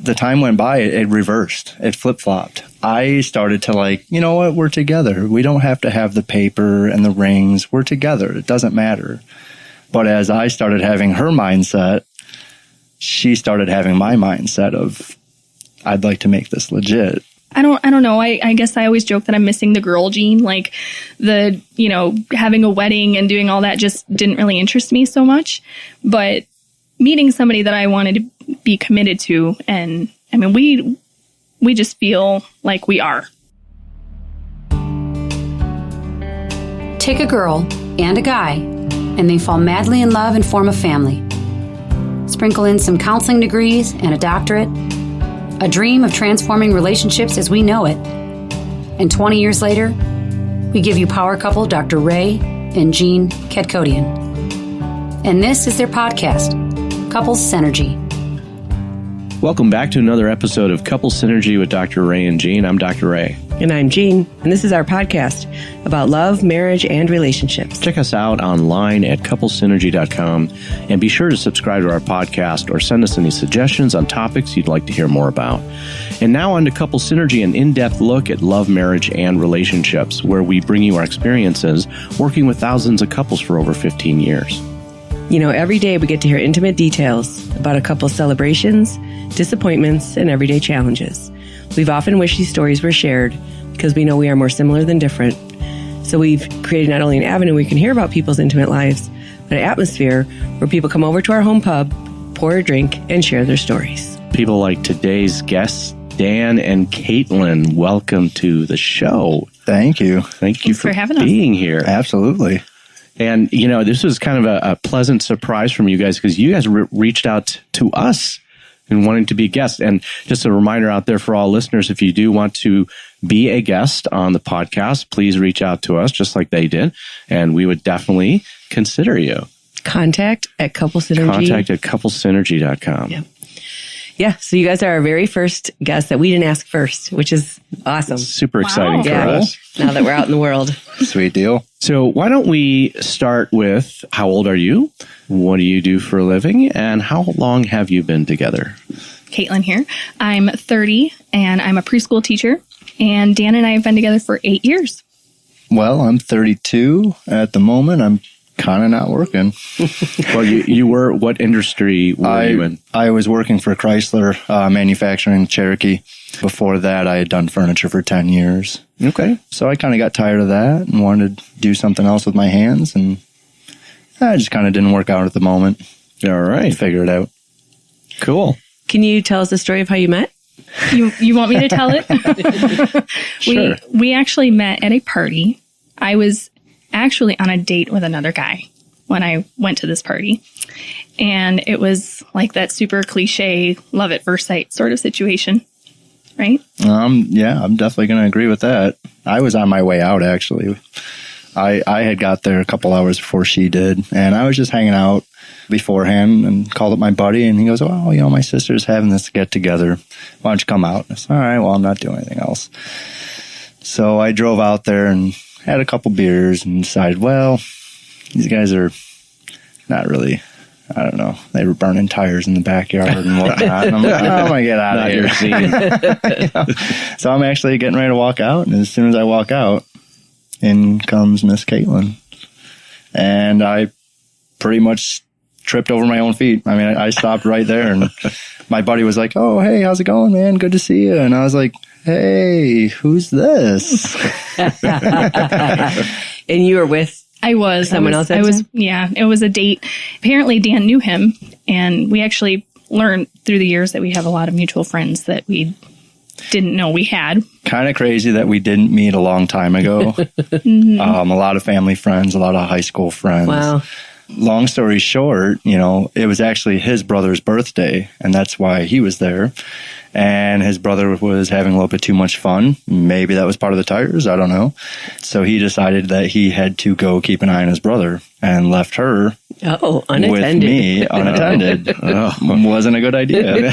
the time went by, it reversed. It flip-flopped. I started to like, you know what? We're together. We don't have to have the paper and the rings. We're together. It doesn't matter. But as I started having her mindset, she started having my mindset of, I'd like to make this legit. I don't know. I guess I always joke that I'm missing the girl gene. Like the, having a wedding and doing all that just didn't really interest me so much. But meeting somebody that I wanted to be committed to, and I mean, we just feel like we are. Take a girl and a guy, and they fall madly in love and form a family. Sprinkle in some counseling degrees and a doctorate, a dream of transforming relationships as we know it. And 20 years later, we give you power couple Dr. Ray and Jean Kedkodian. And this is their podcast, Couples Synergy. Welcome back to another episode of Couples Synergy with Dr. Ray and Jean. I'm Dr. Ray. And I'm Jean, and this is our podcast about love, marriage, and relationships. Check us out online at couplesynergy.com, and be sure to subscribe to our podcast or send us any suggestions on topics you'd like to hear more about. And now on to Couple Synergy, an in-depth look at love, marriage, and relationships, where we bring you our experiences working with thousands of couples for over 15 years. Every day we get to hear intimate details about a couple's celebrations, disappointments, and everyday challenges. We've often wished these stories were shared because we know we are more similar than different. So we've created not only an avenue where we can hear about people's intimate lives, but an atmosphere where people come over to our home pub, pour a drink, and share their stories. People like today's guests, Dan and Caitlin, welcome to the show. Thank you. Thank you for having us. being here. Absolutely. And, this was kind of a pleasant surprise from you guys because you guys reached out to us and wanting to be guests. And just a reminder out there for all listeners, if you do want to be a guest on the podcast, please reach out to us just like they did. And we would definitely consider you. Contact at couplesynergy.com. Yeah. Yeah, so you guys are our very first guest that we didn't ask first, which is awesome. Super exciting for us. Now that we're out in the world. Sweet deal. So why don't we start with, how old are you? What do you do for a living? And how long have you been together? Caitlin here. I'm 30 and I'm a preschool teacher. And Dan and I have been together for 8 years. Well, I'm 32 at the moment. I'm kind of not working. Well, you were, what industry were you in? I was working for Chrysler, manufacturing in Cherokee. Before that, I had done furniture for 10 years. Okay. So I kind of got tired of that and wanted to do something else with my hands, and I just kind of didn't work out at the moment. All right. Figure it out. Cool. Can you tell us the story of how you met? You want me to tell it? Sure. We actually met at a party. I was actually on a date with another guy when I went to this party. And it was like that super cliche love at first sight sort of situation, right? Yeah, I'm definitely going to agree with that. I was on my way out, actually. I had got there a couple hours before she did, and I was just hanging out beforehand and called up my buddy, and he goes, "Oh, my sister's having this get-together. Why don't you come out?" I said, "All right, well, I'm not doing anything else." So I drove out there and had a couple beers and decided, well, these guys are not really, I don't know, they were burning tires in the backyard and whatnot. And I'm like, I'm going to get out of here. So I'm actually getting ready to walk out. And as soon as I walk out, in comes Miss Caitlin. And I pretty much tripped over my own feet. I mean, I stopped right there. And my buddy was like, "Oh, hey, how's it going, man? Good to see you." And I was like, "Hey, who's this?" And you were with someone else? Yeah, it was a date. Apparently Dan knew him, and we actually learned through the years that we have a lot of mutual friends that we didn't know we had. Kind of crazy that we didn't meet a long time ago. Mm-hmm. A lot of family friends, a lot of high school friends. Wow. Long story short, it was actually his brother's birthday, and that's why he was there. And his brother was having a little bit too much fun. Maybe that was part of the tires. I don't know. So he decided that he had to go keep an eye on his brother and left her unattended. with me unattended. Wasn't a good idea.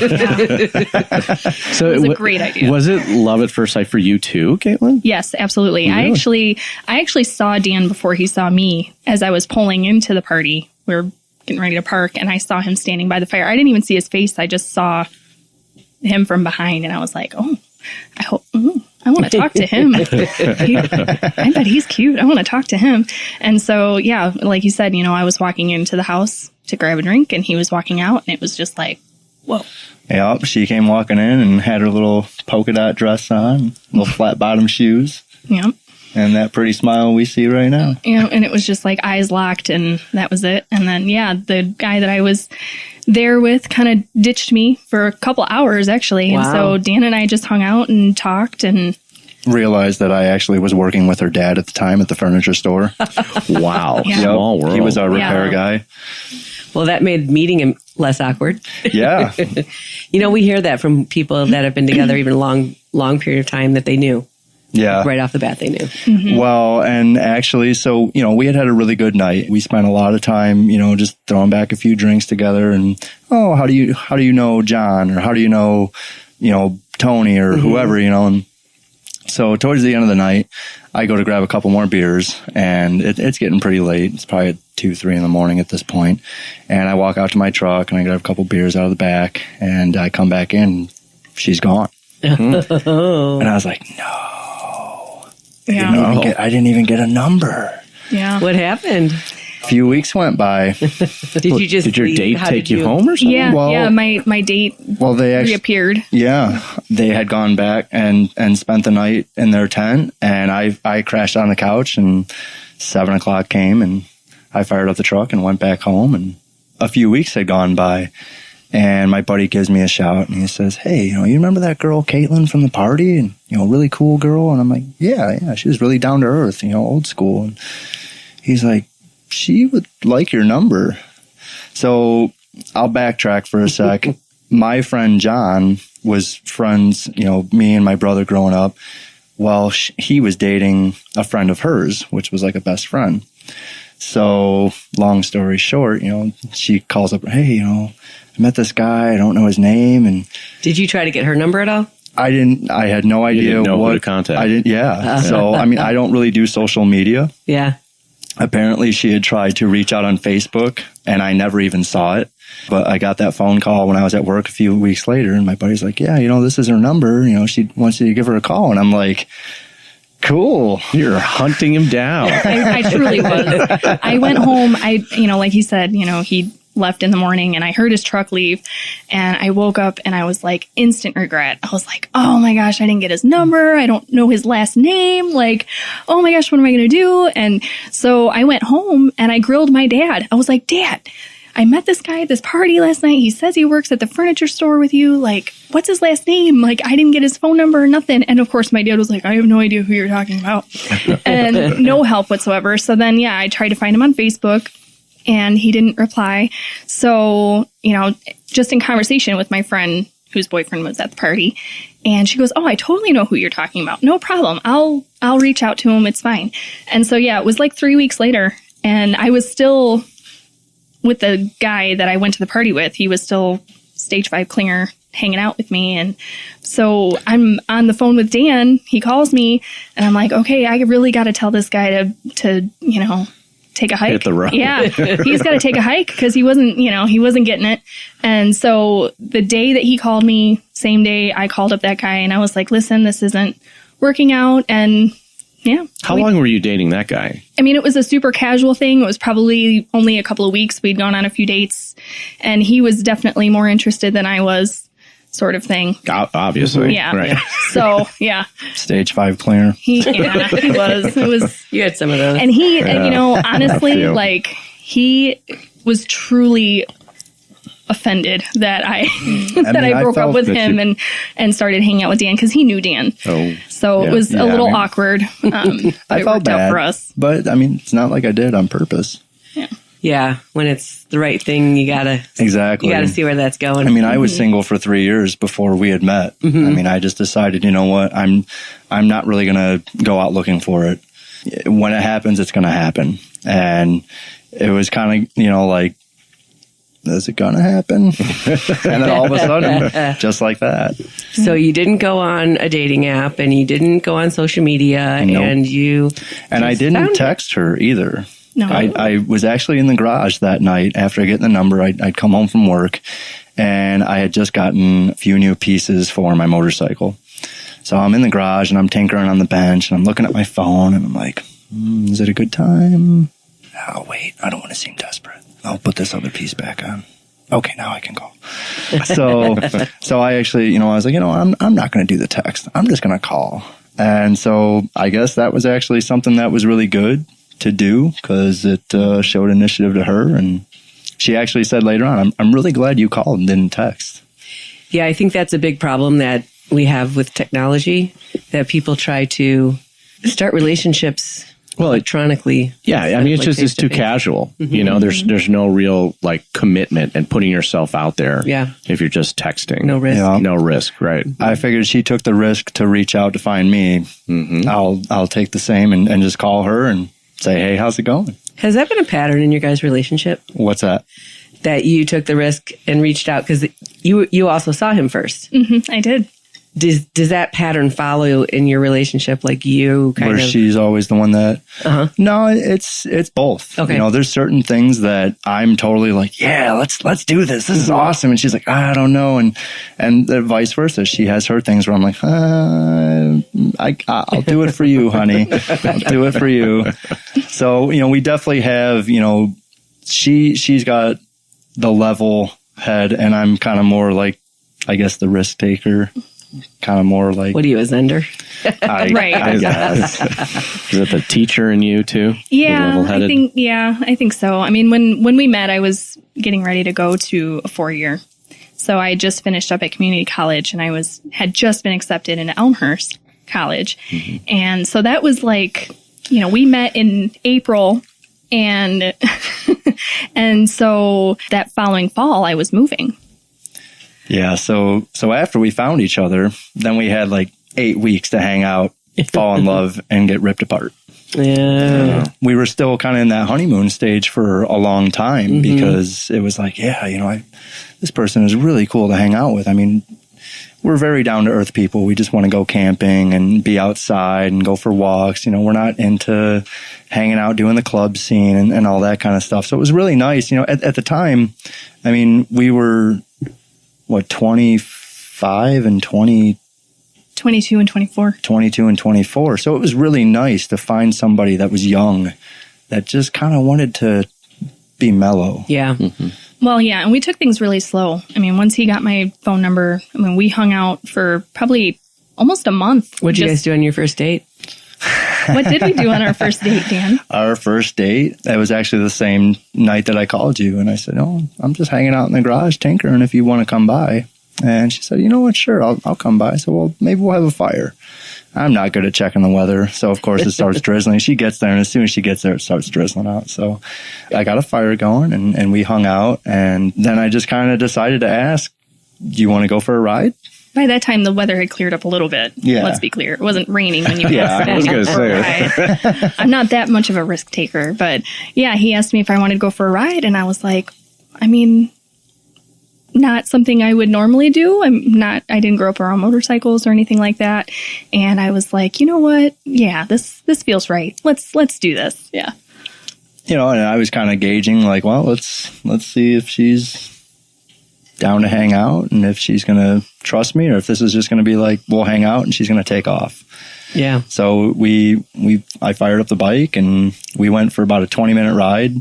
So it was a great idea. Was it love at first sight for you too, Caitlin? Yes, absolutely. Really? I actually saw Dan before he saw me as I was pulling into the party. We were getting ready to park, and I saw him standing by the fire. I didn't even see his face. I just saw him from behind, and I was like, oh, I want to talk to him. I bet he's cute. I want to talk to him. And so, yeah, like you said, I was walking into the house to grab a drink, and he was walking out, and it was just like, whoa. Yeah, she came walking in and had her little polka dot dress on, little flat bottom shoes. Yeah. And that pretty smile we see right now. And it was just like eyes locked, and that was it. And then, the guy that I was there with kind of ditched me for a couple hours, actually. Wow. And so Dan and I just hung out and talked and realized that I actually was working with her dad at the time at the furniture store. Wow. Yeah. Small world. He was our repair guy. Well, that made meeting him less awkward. Yeah. We hear that from people that have been together even a long period of time that they knew. Yeah. Right off the bat, they knew. Mm-hmm. Well, and actually, so, we had a really good night. We spent a lot of time, just throwing back a few drinks together and, oh, how do you know John, or how do you know, Tony or whoever, and so towards the end of the night, I go to grab a couple more beers, and it's getting pretty late. It's probably 2, 3 in the morning at this point. And I walk out to my truck and I grab a couple beers out of the back, and I come back in, she's gone. And I was like, no. yeah. I didn't even get a number. Yeah. What happened? A few weeks went by. Did you just Did your leave? date How take did you home or something? Yeah. Well- My date Well, they actually, reappeared. yeah, they had gone back and spent the night in their tent, and I crashed on the couch, and 7 o'clock came, and I fired up the truck and went back home, and a few weeks had gone by, and my buddy gives me a shout, and he says, hey, you remember that girl Caitlin from the party, and really cool girl? And I'm like, yeah, she was really down to earth, old school. And he's like, she would like your number. So I'll backtrack for a sec. My friend John was friends, me and my brother growing up. Well, he was dating a friend of hers, which was like a best friend. So long story short, she calls up, hey, I met this guy. I don't know his name. And Did you try to get her number at all? I had no idea didn't know what who to contact. I didn't. Yeah. So, I don't really do social media. Yeah. Apparently, she had tried to reach out on Facebook, and I never even saw it. But I got that phone call when I was at work a few weeks later, and my buddy's like, yeah, this is her number. She wants you to give her a call. And I'm like, cool. You're hunting him down. I truly was. I went home. Like he said, he left in the morning, and I heard his truck leave, and I woke up and I was like, instant regret. I was like, oh my gosh, I didn't get his number. I don't know his last name. Like, oh my gosh, what am I going to do? And so I went home and I grilled my dad. I was like, Dad, I met this guy at this party last night. He says he works at the furniture store with you. Like, what's his last name? Like, I didn't get his phone number or nothing. And of course, my dad was like, I have no idea who you're talking about. And no help whatsoever. So then, I tried to find him on Facebook, and he didn't reply. So, just in conversation with my friend whose boyfriend was at the party, and she goes, oh, I totally know who you're talking about. No problem. I'll reach out to him. It's fine. And so, it was like 3 weeks later, and I was still with the guy that I went to the party with. He was still stage 5 clinger hanging out with me. And so I'm on the phone with Dan. He calls me, and I'm like, okay, I really got to tell this guy to take a hike. Hit the road. Yeah. He's got to take a hike because he wasn't getting it. And so the day that he called me, same day I called up that guy, and I was like, listen, this isn't working out. And yeah. How long were you dating that guy? It was a super casual thing. It was probably only a couple of weeks. We'd gone on a few dates, and he was definitely more interested than I was, sort of thing. Obviously. Yeah. Right. So, yeah. Stage 5 clear. He was. It was. You had some of those. And he, honestly, like, he was truly offended that I broke up with him and started hanging out with Dan, because he knew Dan. Oh. So it was a little awkward. But I it felt worked bad out for us. But it's not like I did on purpose. Yeah, when it's the right thing, you gotta see where that's going. I was single for 3 years before we had met. I just decided, you know what, I'm not really gonna go out looking for it. When it happens, it's gonna happen. And it was kind of, like, is it gonna happen? And then all of a sudden, just like that. So you didn't go on a dating app, and you didn't go on social media, Nope. and I didn't text her either. No. I was actually in the garage that night after getting the number. I'd come home from work, and I had just gotten a few new pieces for my motorcycle. So I'm in the garage and I'm tinkering on the bench and I'm looking at my phone and I'm like, is it a good time? Oh, wait, I don't want to seem desperate. I'll put this other piece back on. Okay, now I can call. So I actually, I was like, I'm not going to do the text. I'm just going to call. And so I guess that was actually something that was really good to do because it showed initiative to her. And she actually said later on, I'm really glad you called and didn't text. Yeah, I think that's a big problem that we have with technology, that people try to start relationships electronically. Yeah, I mean, it's too casual. There's no real like commitment and putting yourself out there. Yeah. If you're just texting. No risk. Yeah. No risk, right. I figured she took the risk to reach out to find me. I'll take the same and just call her and say, hey, how's it going? Has that been a pattern in your guys' relationship? What's that? That you took the risk and reached out because you also saw him first. I did. Does that pattern follow in your relationship? Like you kind Where of... she's always the one that... No, it's both. Okay. There's certain things that I'm totally like, yeah, let's do this. This is awesome. And she's like, I don't know. And the vice versa. She has her things where I'm like, I'll do it for you, honey. I'll do it for you. So, we definitely have, she's got the level head and I'm kind of more like, I guess, the risk taker. Kind of more like... What are you, a Zender? Right. I guess. Is it the teacher in you too? Yeah, I think so. I mean, when we met, I was getting ready to go to a 4-year. So I had just finished up at community college and I had just been accepted into Elmhurst College. And so that was like, we met in April and, and so that following fall I was moving. Yeah, so after we found each other, then we had like 8 weeks to hang out, fall in love, and get ripped apart. Yeah. We were still kind of in that honeymoon stage for a long time because it was like, this person is really cool to hang out with. I mean, we're very down-to-earth people. We just want to go camping and be outside and go for walks. We're not into hanging out, doing the club scene and all that kind of stuff. So it was really nice. At the time, I mean, we were... 25 and 20... 22 and 24. 22 and 24. So it was really nice to find somebody that was young that just kind of wanted to be mellow. Yeah. Well, yeah, and we took things really slow. I mean, once he got my phone number, we hung out for probably almost a month. What did you guys do on your first date? What did we do on our first date, Dan? Our first date, that was actually the same night that I called you. And I said, I'm just hanging out in the garage tinkering if you want to come by. And she said, you know what, sure, I'll come by. So, well, maybe we'll have a fire. I'm not good at checking the weather. So, of course, it starts drizzling. She gets there, and as soon as she gets there, it starts drizzling out. So I got a fire going, and we hung out. And then I just kind of decided to ask, do you want to go for a ride? By that time, the weather had cleared up a little bit. Yeah. Let's be clear. It wasn't raining when you I was going to say. I'm not that much of a risk taker. But, yeah, he asked me if I wanted to go for a ride. And I was like, not something I would normally do. I didn't grow up around motorcycles or anything like that. And I was like, you know what? Yeah, this feels right. Let's do this. Yeah. And I was kind of gauging like, well, let's see if she's down to hang out and if she's going to trust me or if this is just going to be like, we'll hang out and she's going to take off. Yeah. So I fired up the bike and we went for about a 20-minute ride.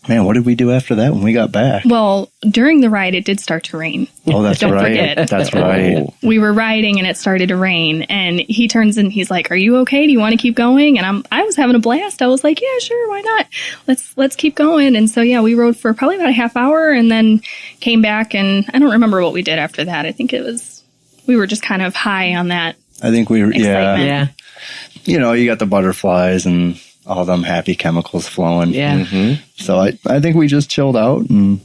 Man, what did we do after that when we got back? Well, during the ride, it did start to rain. Oh, that's Don't right. Forget. That's right. We were riding and it started to rain. And he turns and he's like, "Are you okay? Do you want to keep going?" And I was having a blast. I was like, "Yeah, sure, why not? Let's keep going." And so yeah, we rode for probably about a half hour and then came back. And I don't remember what we did after that. I think we were just kind of high on that. I think we were Yeah. You got the butterflies and all them happy chemicals flowing. Yeah. Mm-hmm. So I think we just chilled out and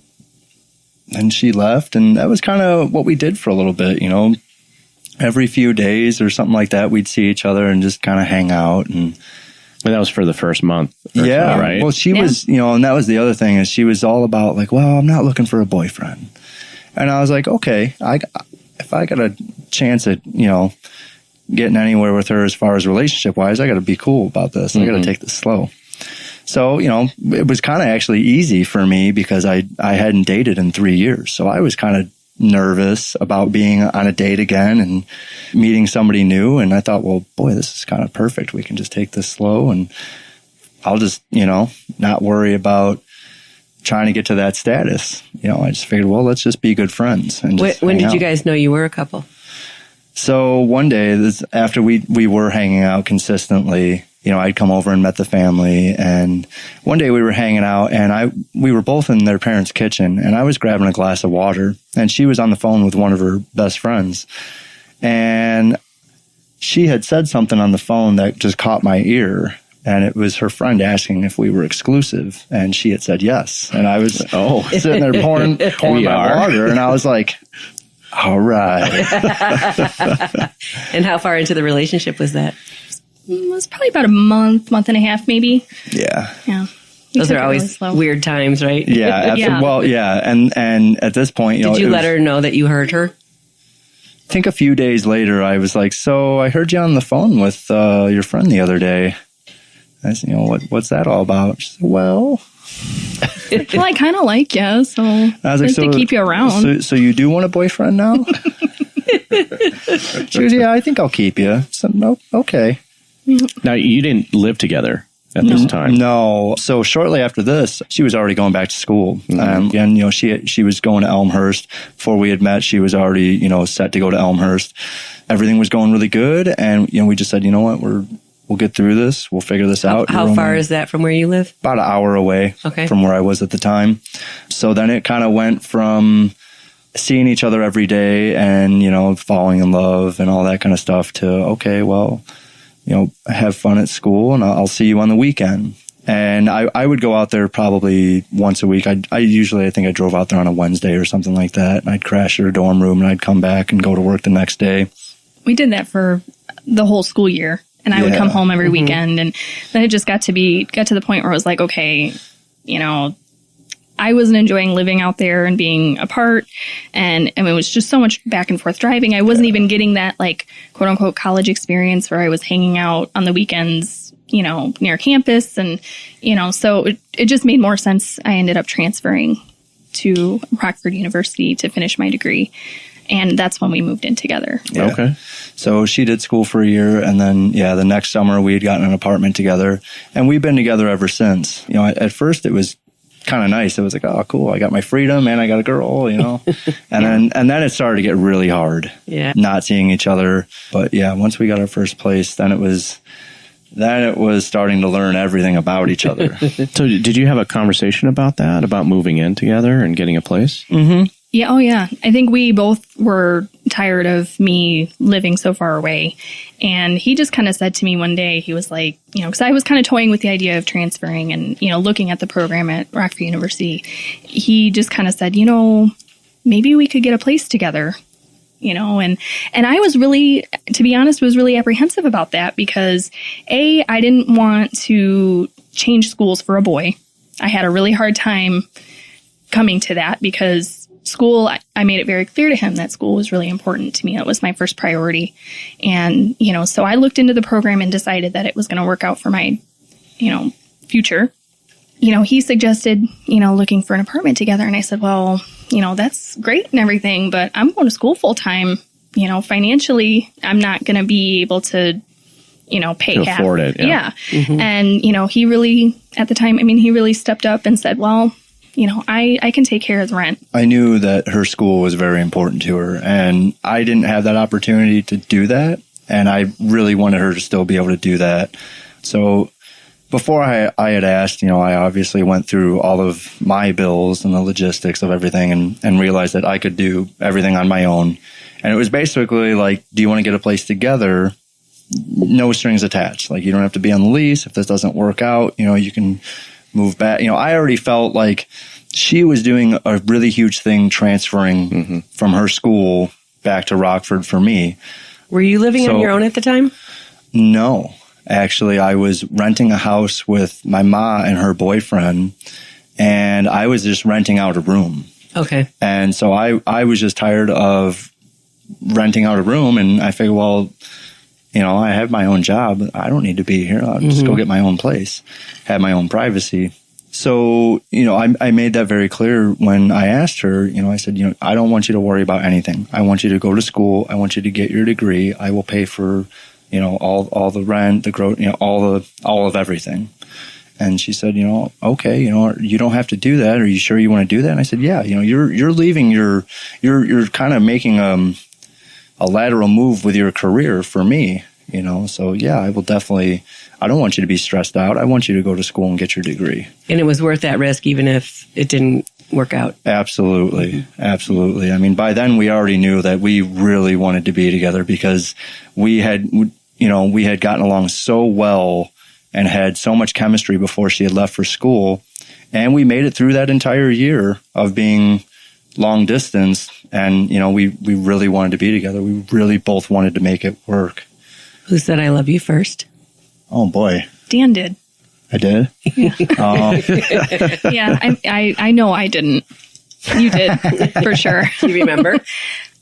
then she left. And that was kind of what we did for a little bit, Every few days or something like that, we'd see each other and just kind of hang out. And that was for the first month. Yeah. So, right? Well, she was, and that was the other thing is she was all about like, well, I'm not looking for a boyfriend. And I was like, okay, if I got a chance at, getting anywhere with her as far as relationship wise, I got to be cool about this. I got to take this slow. So, it was kind of actually easy for me because I hadn't dated in 3 years. So I was kind of nervous about being on a date again and meeting somebody new. And I thought, well, boy, this is kind of perfect. We can just take this slow and I'll just, not worry about trying to get to that status. I just figured, well, let's just be good friends. And just when did hang you out. guys know you were a couple? So one day, after we were hanging out consistently, I'd come over and met the family. And one day we were hanging out and we were both in their parents' kitchen and I was grabbing a glass of water and she was on the phone with one of her best friends. And she had said something on the phone that just caught my ear. And it was her friend asking if we were exclusive. And she had said yes. And I was sitting there pouring my water. And I was like, all right. And how far into the relationship was that? It was probably about a month and a half, maybe. Yeah. Yeah. Those are always weird times, right? Yeah. Absolutely. Yeah. Well, yeah. And at this point, Did you let her know that you heard her? I think a few days later, I was like, so I heard you on the phone with your friend the other day. I said, what's that all about? She said, well, I kind of like you, so I was like, just to keep you around. So you do want a boyfriend now? She goes, yeah, I think I'll keep you. So, no, okay. Now, you didn't live together at this time. No. So shortly after this, she was already going back to school. Mm-hmm. And, she was going to Elmhurst. Before we had met, she was already, set to go to Elmhurst. Everything was going really good. And, we just said, you know what, we'll get through this. We'll figure this out. How far is that from where you live? About an hour away Okay. from where I was at the time. So then it kind of went from seeing each other every day and, falling in love and all that kind of stuff to, okay, well, have fun at school and I'll see you on the weekend. And I would go out there probably once a week. I think I drove out there on a Wednesday or something like that. And I'd crash at her dorm room and I'd come back and go to work the next day. We did that for the whole school year. And I would come home every weekend. And then it just got to the point where I was like, okay, I wasn't enjoying living out there and being apart. And it was just so much back and forth driving. I wasn't even getting that like quote unquote college experience where I was hanging out on the weekends, near campus. And, so it just made more sense. I ended up transferring to Rockford University to finish my degree. And that's when we moved in together. Yeah. Okay. So she did school for a year. And then, the next summer we had gotten an apartment together. And we've been together ever since. At first it was kind of nice. It was like, oh, cool. I got my freedom and I got a girl, And then it started to get really hard. Yeah. Not seeing each other. But once we got our first place, then it was starting to learn everything about each other. So did you have a conversation about that, about moving in together and getting a place? Mm-hmm. Yeah. Oh, yeah. I think we both were tired of me living so far away. And he just kind of said to me one day, he was like, because I was kind of toying with the idea of transferring and, looking at the program at Rockford University. He just kind of said, maybe we could get a place together, and I was really, to be honest, was really apprehensive about that because I didn't want to change schools for a boy. I had a really hard time coming to that because school, I made it very clear to him that school was really important to me. It was my first priority. And, so I looked into the program and decided that it was going to work out for my, future. He suggested, looking for an apartment together. And I said, well, that's great and everything, but I'm going to school full time. Financially, I'm not going to be able to, pay To half. afford it. Yeah. Mm-hmm. And, he really, at the time, he really stepped up and said, well, I can take care of the rent. I knew that her school was very important to her, and I didn't have that opportunity to do that, and I really wanted her to still be able to do that. So before I had asked, I obviously went through all of my bills and the logistics of everything and realized that I could do everything on my own. And it was basically like, do you want to get a place together? No strings attached. Like, you don't have to be on the lease. If this doesn't work out, you can move back. I already felt like she was doing a really huge thing transferring from her school back to Rockford for me. Were you living on your own at the time? No. Actually, I was renting a house with my ma and her boyfriend, and I was just renting out a room. Okay. And so I was just tired of renting out a room, and I figured, well, I have my own job. I don't need to be here. I'll just go get my own place, have my own privacy. So, I made that very clear when I asked her, I said, I don't want you to worry about anything. I want you to go to school. I want you to get your degree. I will pay for, all the rent, the growth, all of everything. And she said, okay, you don't have to do that. Are you sure you want to do that? And I said, yeah, you're leaving you're kind of making a lateral move with your career for me, so yeah, I will definitely, I don't want you to be stressed out. I want you to go to school and get your degree. And it was worth that risk, even if it didn't work out. Absolutely. Absolutely. I mean, by then we already knew that we really wanted to be together because we had gotten along so well and had so much chemistry before she had left for school. And we made it through that entire year of being long distance. And, we really wanted to be together. We really both wanted to make it work. Who said I love you first? Oh, boy. Dan did. I did? Yeah. Yeah, I know I didn't. You did, for sure. Do you remember?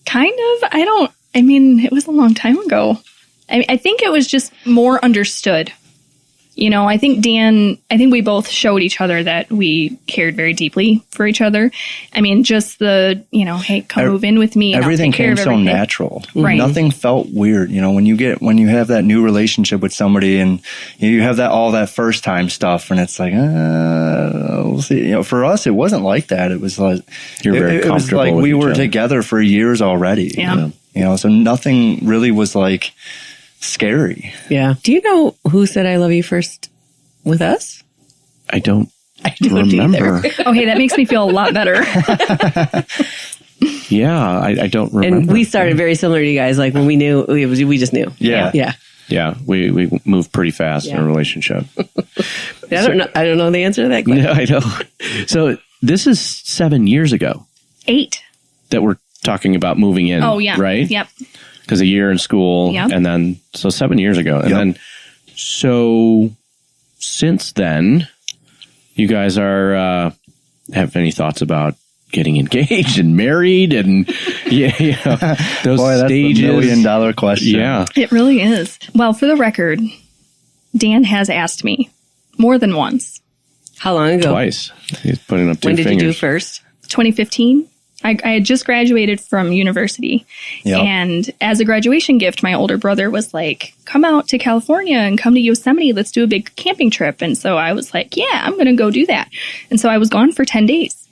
Kind of. It was a long time ago. I think it was just more understood. I think we both showed each other that we cared very deeply for each other. Just the, hey, come move in with me. Everything came so natural. Right. Nothing felt weird. When you have that new relationship with somebody and you have all that first time stuff and it's like, we'll see. For us, it wasn't like that. It was like, it was like we were together for years already. Yeah. So nothing really was like scary. Yeah. Do you know who said I love you first with us? I don't remember. Oh, hey, that makes me feel a lot better. Yeah, I don't remember. And we started very similar to you guys. Like when we knew, we just knew. Yeah. Yeah. Yeah, we moved pretty fast in a relationship. I don't know the answer to that question. Yeah, I know. So this is 7 years ago. 8. That we're talking about moving in. Oh, yeah. Right? Yep. Because a year in school, Yep. and then, so 7 years ago. And then, so since then, you guys have any thoughts about getting engaged and married and, those Boy, that's stages? the $1 million question. Yeah. It really is. Well, for the record, Dan has asked me more than once. How long ago? Twice. He's putting up two When fingers. did you do first? 2015. I had just graduated from university. Yep. And as a graduation gift, my older brother was like, come out to California and come to Yosemite. Let's do a big camping trip. And so I was like, yeah, I'm going to go do that. And so I was gone for 10 days.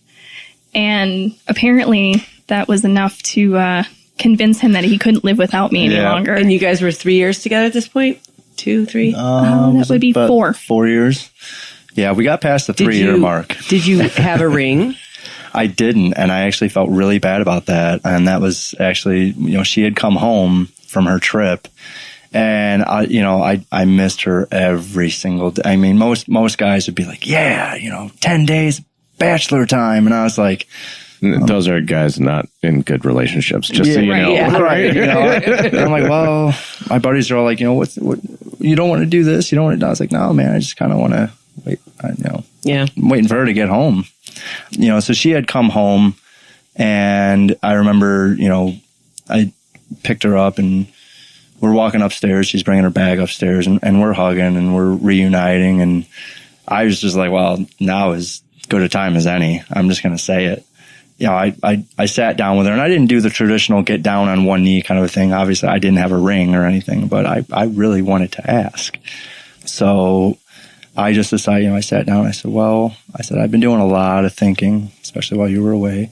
And apparently that was enough to convince him that he couldn't live without me any longer. And you guys were 3 years together at this point? 2, 3? That would be 4. 4 years. Yeah, we got past the 3-year mark. Did you have a ring? I didn't, and I actually felt really bad about that. And that was actually, she had come home from her trip, and I missed her every single day. I mean, most guys would be like, yeah, 10 days bachelor time, and I was like, those are guys not in good relationships, just so you know. Yeah. Right. I'm like, well, my buddies are all like, what, you don't want to do this? You don't want to? I was like, no, man, I just kind of want to wait. Yeah. I'm waiting for her to get home. So she had come home, and I remember, I picked her up and we're walking upstairs. She's bringing her bag upstairs, and we're hugging and we're reuniting. And I was just like, well, now is good a time as any. I'm just going to say it. I sat down with her, and I didn't do the traditional get down on one knee kind of a thing. Obviously, I didn't have a ring or anything, but I really wanted to ask. So I just decided, I sat down and I said, I've been doing a lot of thinking, especially while you were away.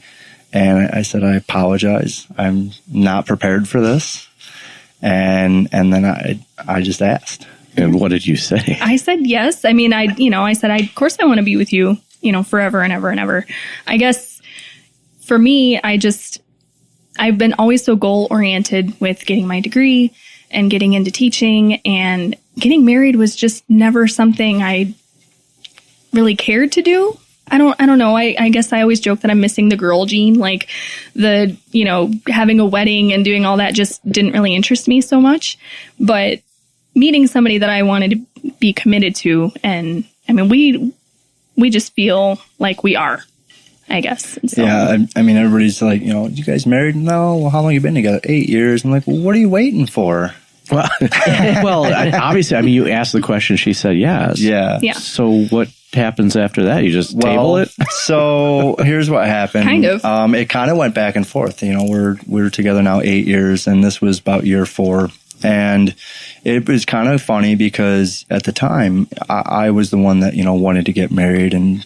And I said, I apologize. I'm not prepared for this. And then I just asked. And what did you say? I said yes. I said, of course I want to be with you, forever and ever and ever. I guess for me, I've been always so goal oriented with getting my degree and getting into teaching, and getting married was just never something I really cared to do. I don't know. I guess I always joke that I'm missing the girl gene. Like the, having a wedding and doing all that just didn't really interest me so much. But meeting somebody that I wanted to be committed to, and we just feel like we are, I guess. So, yeah. Everybody's like, you guys married? No. Well, how long you been together? 8 years. I'm like, well, what are you waiting for? Well, obviously, I mean, you asked the question. She said yes. Yeah. Yeah. So what happens after that? You just table it? So here's what happened. Kind of. It kind of went back and forth. You know, we're together now 8 years, and this was about year 4. And it was kind of funny because at the time, I was the one that, you know, wanted to get married. And,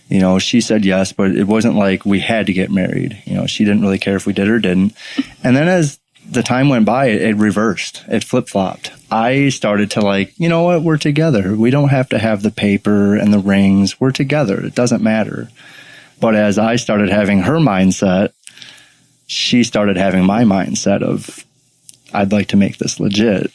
you know, she said yes, but it wasn't like we had to get married. You know, she didn't really care if we did or didn't. And then as the time went by, it reversed. It flip-flopped. I started to like, you know what, we're together. We don't have to have the paper and the rings. We're together. It doesn't matter. But as I started having her mindset, she started having my mindset of, I'd like to make this legit.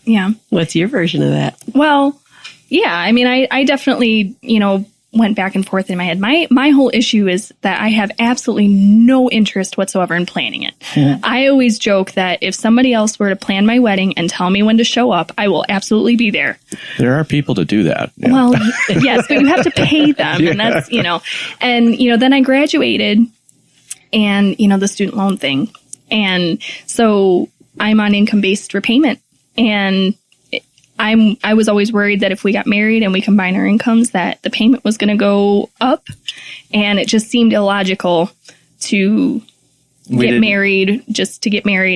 Yeah. What's your version of that? Well, yeah. I mean, I definitely, you know, went back and forth in my head. My whole issue is that I have absolutely no interest whatsoever in planning it. Mm-hmm. I always joke that if somebody else were to plan my wedding and tell me when to show up, I will absolutely be there. There are people to do that. Yeah. Well, yes, but you have to pay them. Yeah. And that's, you know, and, you know, then I graduated and, you know, the student loan thing. And so I'm on income-based repayment, and I was always worried that if we got married and we combined our incomes, that the payment was going to go up, and it just seemed illogical to get married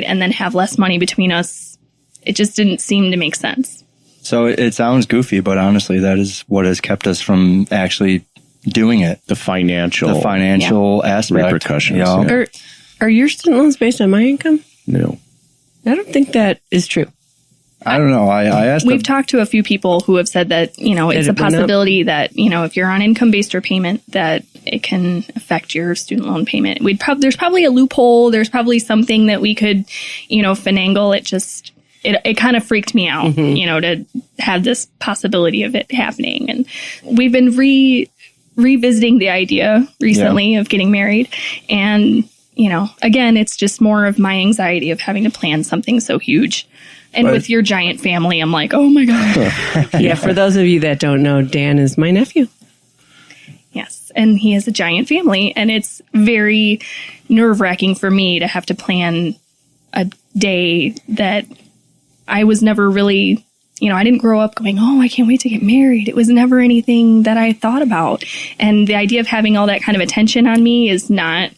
and then have less money between us. It just didn't seem to make sense. So it sounds goofy, but honestly, that is what has kept us from actually doing it. The financial aspect. Repercussions. You know? Yeah. Are your student loans based on my income? No. I don't think that is true. I don't know. I asked. We've talked to a few people who have said that, you know, it's a possibility that, you know, if you're on income-based repayment, that it can affect your student loan payment. There's probably a loophole. There's probably something that we could, you know, finagle. It kind of freaked me out, mm-hmm. you know, to have this possibility of it happening. And we've been revisiting the idea recently of getting married. And, you know, again, it's just more of my anxiety of having to plan something so huge. And with your giant family, I'm like, oh my God. Yeah, for those of you that don't know, Dan is my nephew. Yes, and he has a giant family, and it's very nerve-wracking for me to have to plan a day that I was never really, you know, I didn't grow up going, oh, I can't wait to get married. It was never anything that I thought about. And the idea of having all that kind of attention on me is not,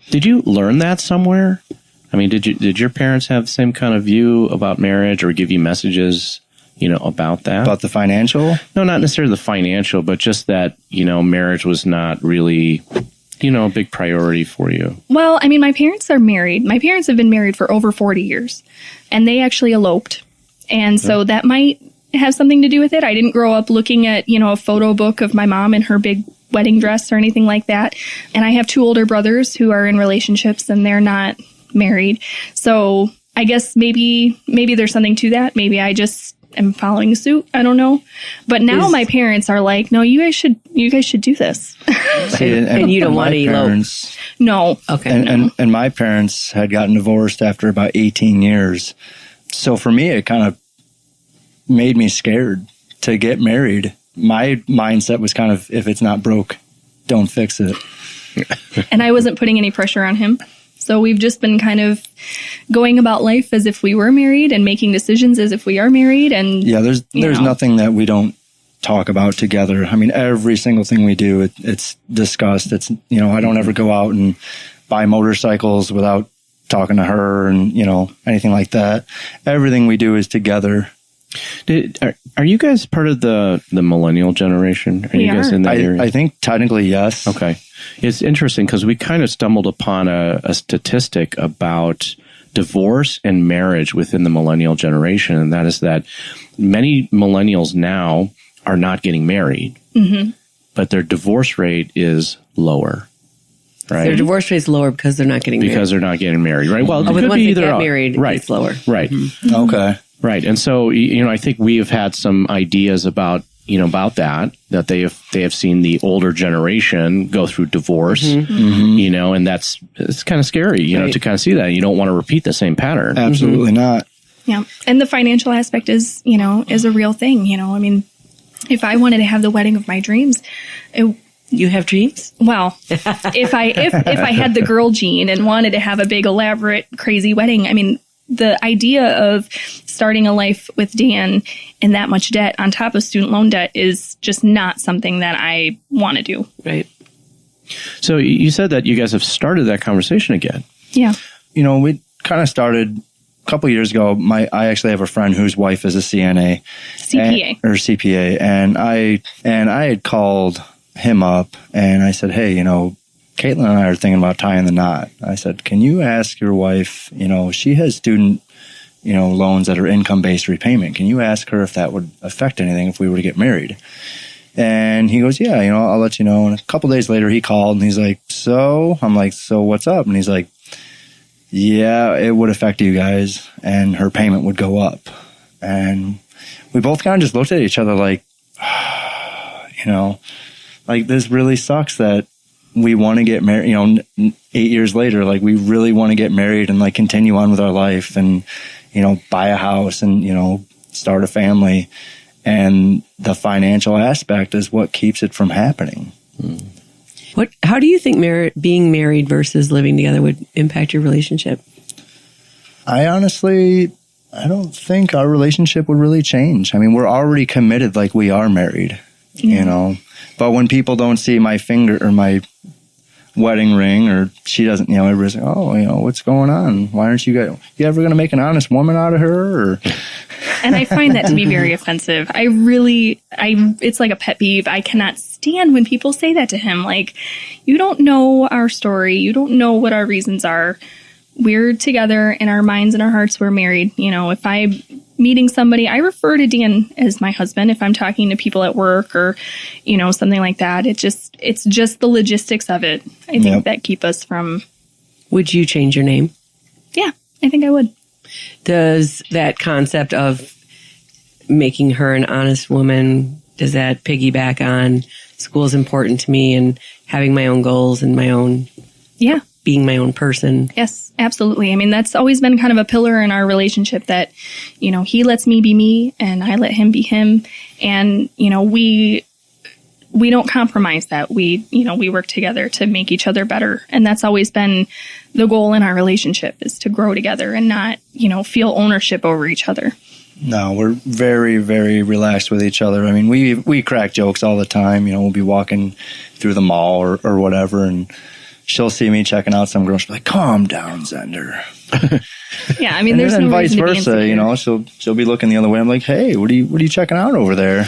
Did you learn that somewhere? I mean, did your parents have the same kind of view about marriage or give you messages, you know, about that? About the financial? No, not necessarily the financial, but just that, you know, marriage was not really, you know, a big priority for you. Well, I mean, my parents are married. My parents have been married for over 40 years, and they actually eloped. And so that might have something to do with it. I didn't grow up looking at, you know, a photo book of my mom in her big wedding dress or anything like that. And I have 2 older brothers who are in relationships, and they're not married. So I guess maybe there's something to that. Maybe I just am following suit. I don't know. But now my parents are like, no, you guys should do this. See, and you don't want to elope. No. Okay. And my parents had gotten divorced after about 18 years. So for me, it kind of made me scared to get married. My mindset was kind of, if it's not broke, don't fix it. And I wasn't putting any pressure on him. So we've just been kind of going about life as if we were married and making decisions as if we are married. And yeah, there's nothing that we don't talk about together. I mean, every single thing we do, it's discussed. It's, you know, I don't ever go out and buy motorcycles without talking to her and, you know, anything like that. Everything we do is together. Are you guys part of the millennial generation? Are you guys in that area? I think technically yes. Okay. It's interesting because we kind of stumbled upon a statistic about divorce and marriage within the millennial generation, and that is that many millennials now are not getting married, mm-hmm. but their divorce rate is lower. Right? Their divorce rate is lower because they're not getting married. Because they're not getting married, right? Well, it could be either get married, right. It's lower. Right. Mm-hmm. Okay. Right. And so, you know, I think we have had some ideas about that they have seen the older generation go through divorce, mm-hmm. Mm-hmm. you know, and it's kind of scary, you know, to kind of see that. You don't want to repeat the same pattern. Absolutely not. Yeah. And the financial aspect is a real thing. You know, I mean, if I wanted to have the wedding of my dreams, you have dreams? Well, if I had the girl gene and wanted to have a big, elaborate, crazy wedding, I mean, the idea of starting a life with Dan and that much debt on top of student loan debt is just not something that I want to do. Right. So you said that you guys have started that conversation again. Yeah. We kind of started a couple years ago. I actually have a friend whose wife is a CNA. CPA. And I had called him up and I said, hey, Caitlin and I are thinking about tying the knot. I said, can you ask your wife, she has student, loans that are income-based repayment. Can you ask her if that would affect anything if we were to get married? And he goes, yeah, I'll let you know. And a couple days later he called and he's like, so? I'm like, so what's up? And he's like, yeah, it would affect you guys and her payment would go up. And we both kind of just looked at each other like, like this really sucks that we want to get married, 8 years later, like we really want to get married and like continue on with our life and, buy a house and, start a family. And the financial aspect is what keeps it from happening. How do you think being married versus living together would impact your relationship? I don't think our relationship would really change. I mean, we're already committed like we are married, But when people don't see my finger or my wedding ring or she doesn't, everybody's like, oh, what's going on? Why aren't you ever going to make an honest woman out of her? Or... And I find that to be very offensive. It's like a pet peeve. I cannot stand when people say that to him. Like, you don't know our story. You don't know what our reasons are. We're together in our minds and our hearts. We're married. If I'm meeting somebody, I refer to Dan as my husband. If I'm talking to people at work or, something like that, it's just the logistics of it. I think that keep us from. Would you change your name? Yeah, I think I would. Does that concept of making her an honest woman, does that piggyback on school's important to me and having my own goals and my own, being my own person? Yes, absolutely. I mean, that's always been kind of a pillar in our relationship that, he lets me be me and I let him be him. And, we don't compromise that. We work together to make each other better. And that's always been the goal in our relationship, is to grow together and not, feel ownership over each other. No, we're very, very relaxed with each other. I mean, we crack jokes all the time. We'll be walking through the mall or whatever, and she'll see me checking out some girl. She'll be like, calm down, Zender. Yeah, I mean, there's no vice reason versa, to be insecure. she'll be looking the other way. I'm like, hey, what are you checking out over there?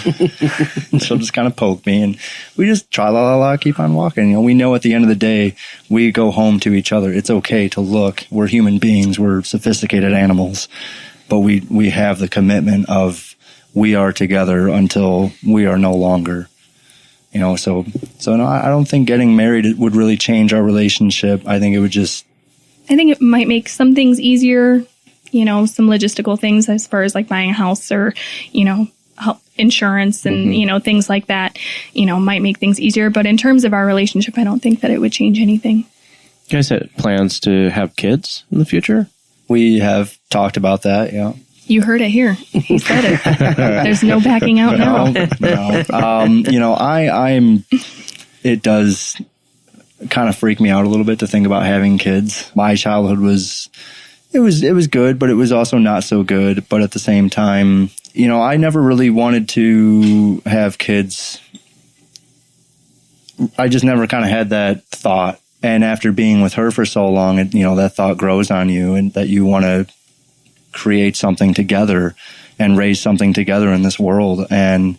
And she'll just kind of poke me, and we just tra-la-la-la, keep on walking. We know at the end of the day, we go home to each other. It's okay to look. We're human beings. We're sophisticated animals, but we have the commitment of we are together until we are no longer. So no, I don't think getting married would really change our relationship. I think it might make some things easier, some logistical things as far as like buying a house or, insurance and, things like that, might make things easier. But in terms of our relationship, I don't think that it would change anything. You guys had plans to have kids in the future? We have talked about that, yeah. You heard it here. He said it. There's no backing out now. No. It does kind of freak me out a little bit to think about having kids. My childhood was good, but it was also not so good. But at the same time, I never really wanted to have kids. I just never kind of had that thought. And after being with her for so long, that thought grows on you, and that you want to create something together and raise something together in this world. And,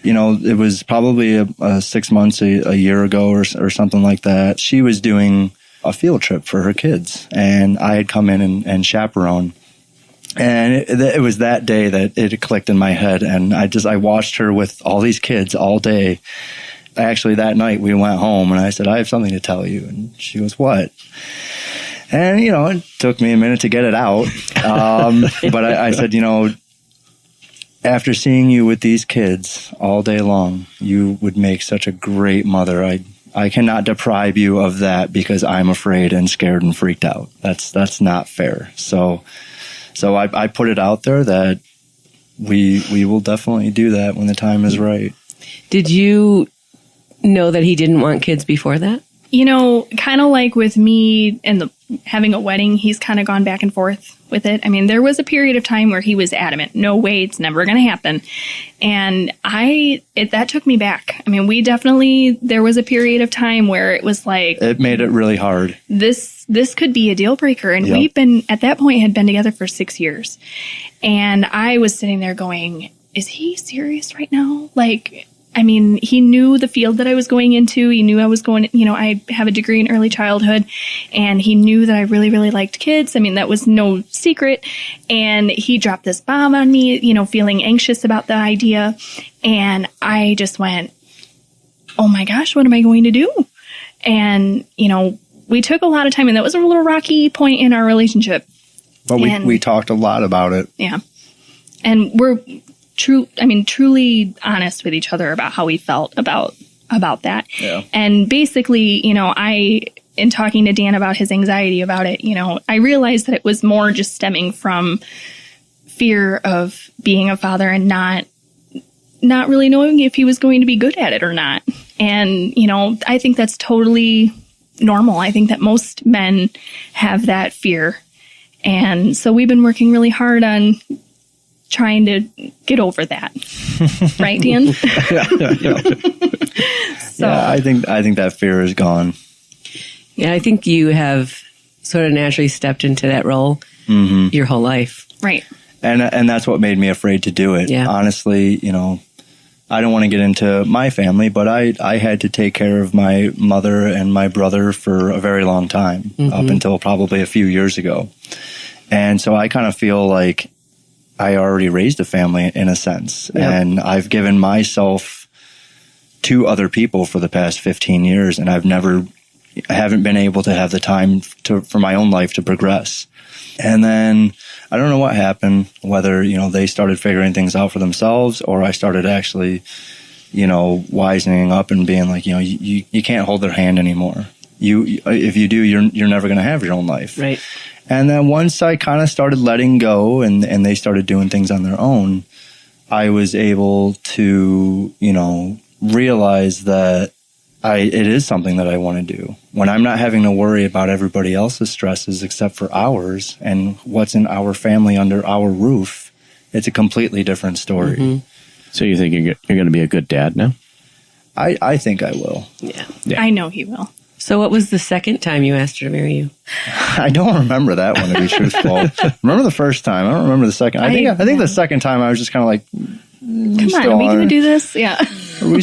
it was probably 6 months, a year ago or something like that. She was doing a field trip for her kids, and I had come in and chaperone. And it was that day that it clicked in my head. And I watched her with all these kids all day. Actually, that night we went home and I said, I have something to tell you. And she goes, what? And, it took me a minute to get it out. But I said, after seeing you with these kids all day long, you would make such a great mother. I cannot deprive you of that because I'm afraid and scared and freaked out. That's not fair. So I put it out there that we will definitely do that when the time is right. Did you know that he didn't want kids before that? Kind of like with me and having a wedding, he's kind of gone back and forth with it. I mean, there was a period of time where he was adamant, no way, it's never going to happen. And that took me back. I mean, there was a period of time where it was like, it made it really hard. This could be a deal breaker. And Yep. at that point, had been together for 6 years. And I was sitting there going, is he serious right now? I mean, he knew the field that I was going into. He knew I was going, I have a degree in early childhood, and he knew that I really, really liked kids. I mean, that was no secret. And he dropped this bomb on me, feeling anxious about the idea. And I just went, oh my gosh, what am I going to do? And, we took a lot of time, and that was a little rocky point in our relationship. But we talked a lot about it. Yeah. And we're truly honest with each other about how we felt about that. Yeah. And basically, in talking to Dan about his anxiety about it, I realized that it was more just stemming from fear of being a father and not really knowing if he was going to be good at it or not. And, I think that's totally normal. I think that most men have that fear. And so we've been working really hard on trying to get over that. Right, Dan? So, yeah, I think that fear is gone. Yeah, I think you have sort of naturally stepped into that role your whole life. right. And that's what made me afraid to do it. Yeah. Honestly, I don't want to get into my family, but I had to take care of my mother and my brother for a very long time, up until probably a few years ago. And so I kind of feel like I already raised a family in a sense. Yep. And I've given myself to other people for the past 15 years, and I haven't been able to have the time for my own life to progress. And then I don't know what happened, whether, they started figuring things out for themselves, or I started actually, wisening up and being like, you can't hold their hand anymore. If you do, you're never going to have your own life. Right. And then once I kind of started letting go and they started doing things on their own, I was able to, realize that it is something that I want to do. When I'm not having to worry about everybody else's stresses except for ours and what's in our family under our roof, it's a completely different story. Mm-hmm. So you think you're going to be a good dad now? I think I will. Yeah. I know he will. So what was the second time you asked her to marry you? I don't remember that one, to be truthful. Remember the first time. I don't remember the second. I think the second time I was just kind of like, Come on, are we going to do this? Yeah. Are you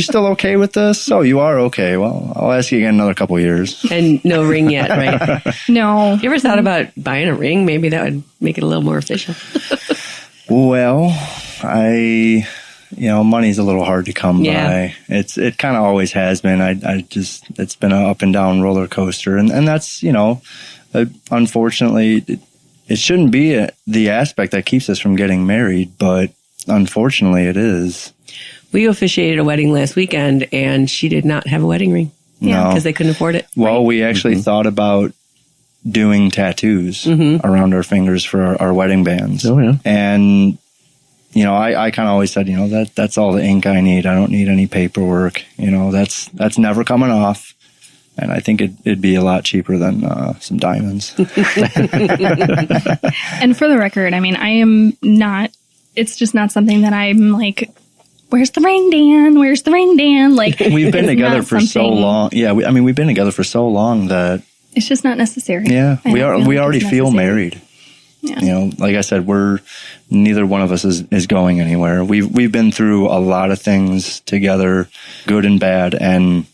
still okay with this? Oh, you are? Okay. Well, I'll ask you again another couple of years. And no ring yet, right? No. You ever thought about buying a ring? Maybe that would make it a little more official. Well, money's a little hard to come by. It kind of always has been. It's been an up and down roller coaster. And that's, unfortunately, it shouldn't be the aspect that keeps us from getting married, but unfortunately it is. We officiated a wedding last weekend, and she did not have a wedding ring. Yeah. Because they couldn't afford it. Well, we actually thought about doing tattoos around our fingers for our wedding bands. Oh, yeah. And, I kind of always said, that's all the ink I need. I don't need any paperwork. That's never coming off. And I think it'd be a lot cheaper than some diamonds. And for the record, I mean, I am not, it's just not something that I'm like, where's the ring, Dan? Where's the ring, Dan? Like, we've been together for so long. Yeah, we've been together for so long that it's just not necessary. Yeah, we already feel necessary. married. Yeah. Like I said, neither one of us is going anywhere. We've been through a lot of things together, good and bad, and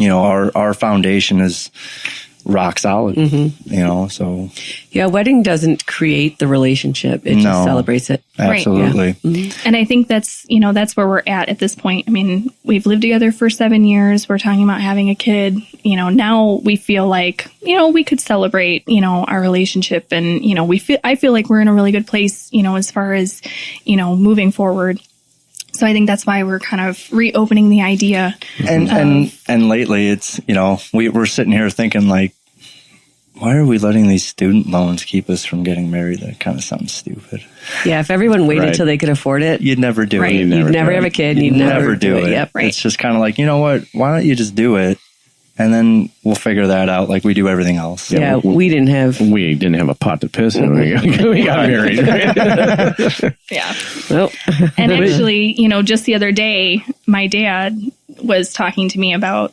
our foundation is rock solid. So Yeah, a wedding doesn't create the relationship. It just celebrates it. absolutely. Yeah. And I think that's where we're at this point. I mean, we've lived together for 7 years. We're talking about having a kid. Now we feel like, we could celebrate, our relationship. And, I feel like we're in a really good place, as far as, moving forward. So I think that's why we're kind of reopening the idea. And lately it's, we're sitting here thinking like, why are we letting these student loans keep us from getting married? That kind of sounds stupid. Yeah, if everyone waited Right. till they could afford it, You'd never do Right. it. you'd never have a kid. You'd never do it. Yep. Right. It's just kind of like, you know what? Why don't you just do it? and then we'll figure that out like we do everything else. Yeah, we didn't have a pot to piss in when we got married. Right? Yeah. well, And actually, just the other day, my dad was talking to me about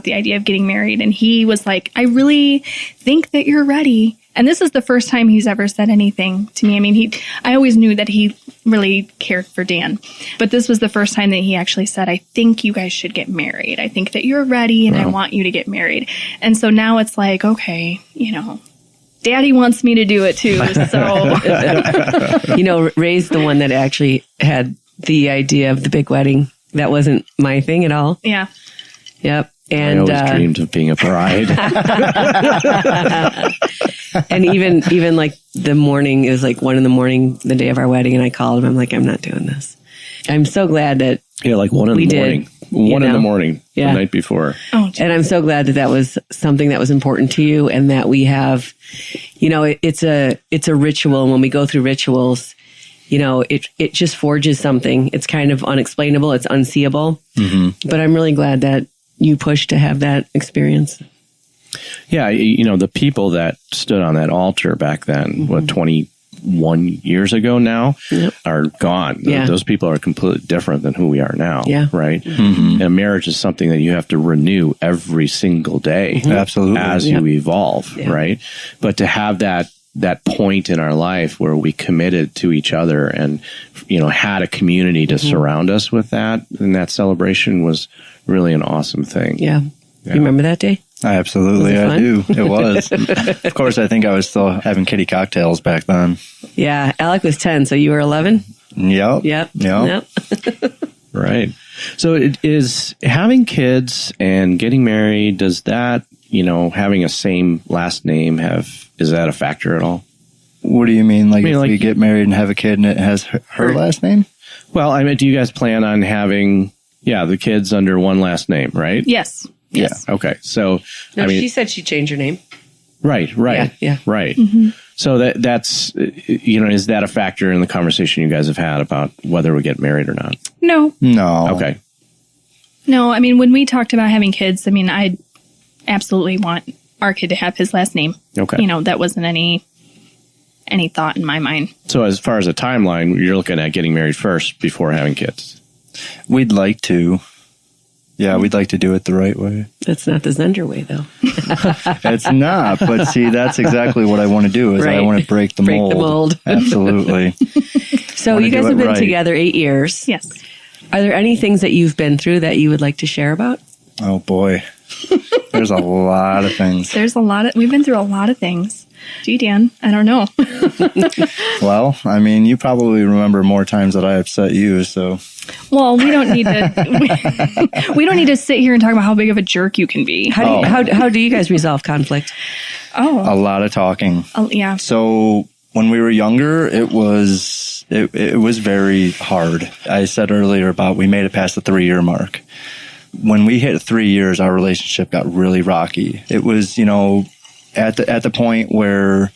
the idea of getting married. And he was like, I really think that you're ready. And this is the first time he's ever said anything to me. I mean, I always knew that he really cared for Dan, but this was the first time that he actually said, I think you guys should get married. I think that you're ready and I want you to get married. And so now it's like, okay, Daddy wants me to do it too. So, Ray's the one that actually had the idea of the big wedding. That wasn't my thing at all. yeah. Yep. I And always dreamed of being a bride. and even like the morning, it was like 1 a.m, the day of our wedding, and I called him. I'm like, I'm not doing this. I'm so glad that Yeah, like 1 in We the did, morning. 1 in the morning, Yeah. the night before. Oh, And I'm so glad that was something that was important to you, and that we have, it's a ritual. And when we go through rituals, it just forges something. It's kind of unexplainable. It's unseeable. Mm-hmm. But I'm really glad that you pushed to have that experience. Yeah, the people that stood on that altar back then, 21 years ago now, are gone. Yeah. Those people are completely different than who we are now. Yeah. Right? Mm-hmm. And marriage is something that you have to renew every single day. Absolutely. As you evolve, right? But to have that point in our life where we committed to each other and, had a community to surround us with that, and that celebration was really an awesome thing. Yeah. You remember that day? Absolutely, Was it I do. It was. Of course, I think I was still having kitty cocktails back then. Yeah. Alec was 10, so you were 11? Yep. Yep. Right. So it is having kids and getting married, does that, having a same last name is that a factor at all? What do you mean? Like, if we get married and have a kid and it has her last name? Well, I mean, do you guys plan on having, the kids under one last name, right? yes. Yeah. Okay. So, No, she said she'd change her name. Right. Yeah. Right. Mm-hmm. So that's, is that a factor in the conversation you guys have had about whether we get married or not? No. Okay. No, I mean, when we talked about having kids, I mean, I absolutely want our kid to have his last name. Okay. That wasn't any thought in my mind. So as far as a timeline, you're looking at getting married first before having kids. We'd like to. Yeah, we'd like to do it the right way. That's not the Zender way, though. It's not, but see, that's exactly what I want to do. Is Right. I want to break the mold. Absolutely. So Wanna you guys do have it been right. together 8 years. Yes. Are there any things that you've been through that you would like to share about? Oh boy, there's a lot of things. We've been through a lot of things. Gee, Dan, I don't know. Well, I mean, you probably remember more times that I upset you. So, Well, we don't need to. We don't need to sit here and talk about how big of a jerk you can be. How do you guys resolve conflict? a lot of talking. Yeah. So when we were younger, it was very hard. I said earlier about we made it past the 3-year mark. When we hit 3 years, our relationship got really rocky. It was, at the point where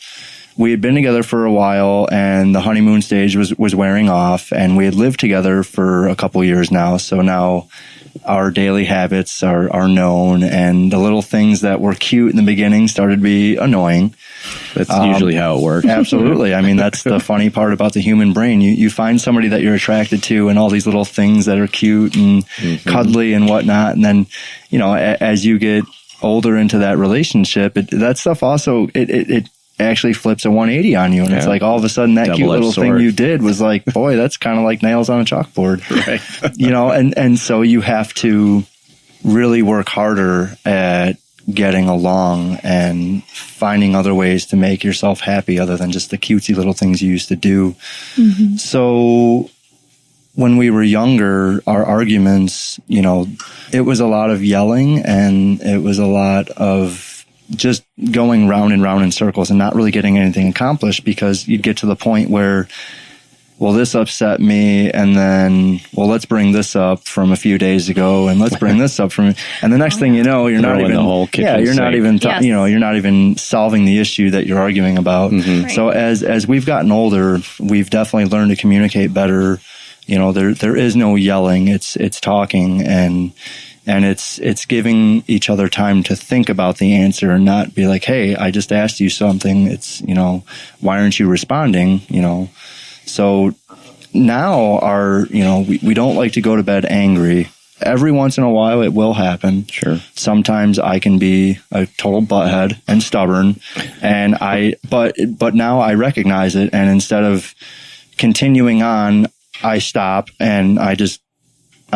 we had been together for a while and the honeymoon stage was wearing off, and we had lived together for a couple years now. So now our daily habits are known, and the little things that were cute in the beginning started to be annoying. That's usually how it works. Absolutely. I mean, that's the funny part about the human brain. You find somebody that you're attracted to and all these little things that are cute and cuddly and whatnot. And then, as you get older into that relationship, that stuff also, it actually flips a 180 on you. And it's like all of a sudden that cute little thing you did was like, boy, that's kind of like nails on a chalkboard. Right. And so you have to really work harder at getting along and finding other ways to make yourself happy other than just the cutesy little things you used to do. Mm-hmm. So when we were younger, our arguments, it was a lot of yelling, and it was a lot of just going round and round in circles and not really getting anything accomplished, because you'd get to the point where, well, this upset me, and then, well, let's bring this up from a few days ago, and let's bring this up from, and the next thing you know, you're not even the whole kitchen you're not even Yes. you're not even solving the issue that you're arguing about. Mm-hmm. Right. So as we've gotten older, we've definitely learned to communicate better. There is no yelling; it's talking, and And it's giving each other time to think about the answer and not be like, hey, I just asked you something. It's, why aren't you responding? So now we don't like to go to bed angry. Every once in a while it will happen. Sure. Sometimes I can be a total butthead and stubborn, and but now I recognize it, and instead of continuing on, I stop and I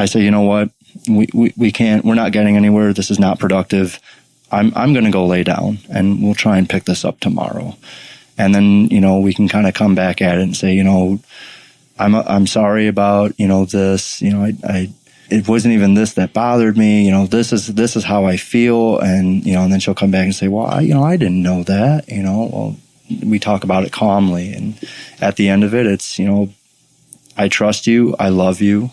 say, you know what? We can't, we're not getting anywhere. This is not productive. I'm going to go lay down, and we'll try and pick this up tomorrow. And then, we can kind of come back at it and say, I'm sorry about, this, it wasn't even this that bothered me. This is how I feel. And, and then she'll come back and say, well, I didn't know that, well, we talk about it calmly. And at the end of it, it's, I trust you. I love you.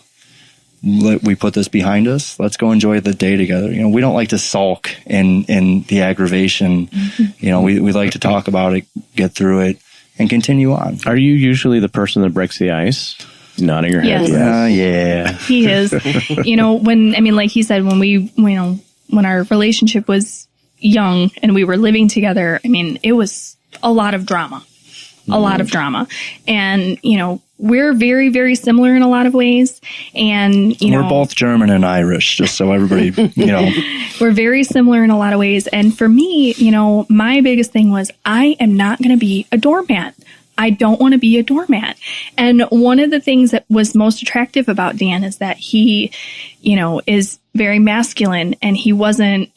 We put this behind us. Let's go enjoy the day together. We don't like to sulk in the aggravation. Mm-hmm. We like to talk about it, get through it, and continue on. Are you usually the person that breaks the ice? Nodding your head. Yes. Yeah. He is. Like he said, when our relationship was young and we were living together, it was a lot of drama. And, we're very, very similar in a lot of ways. And, we're both German and Irish, just so everybody, We're very similar in a lot of ways. And for me, my biggest thing was I am not going to be a doormat. I don't want to be a doormat. And one of the things that was most attractive about Dan is that he, is very masculine, and he wasn't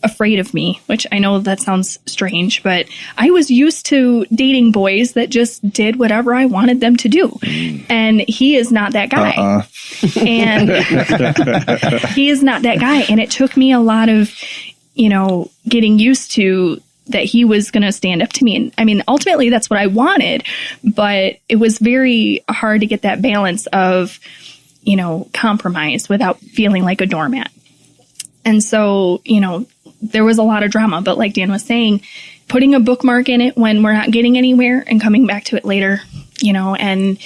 afraid of me, which I know that sounds strange, but I was used to dating boys that just did whatever I wanted them to do. And he is not that guy. And he is not that guy. And it took me a lot of, getting used to that he was going to stand up to me. And ultimately that's what I wanted, but it was very hard to get that balance of, compromise without feeling like a doormat. And so, there was a lot of drama, but like Dan was saying, putting a bookmark in it when we're not getting anywhere and coming back to it later, and,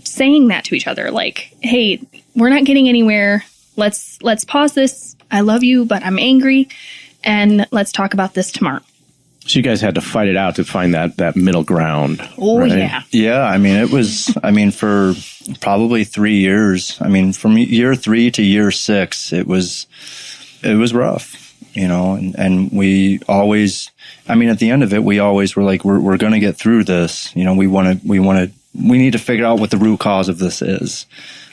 saying that to each other, like, hey, we're not getting anywhere. Let's pause this. I love you, but I'm angry. And let's talk about this tomorrow. So you guys had to fight it out to find that middle ground. Oh, right? yeah. Yeah. It was, for probably 3 years, from year 3 to year 6, it was rough, and we always, at the end of it, we always were like, we're going to get through this. We need to figure out what the root cause of this is.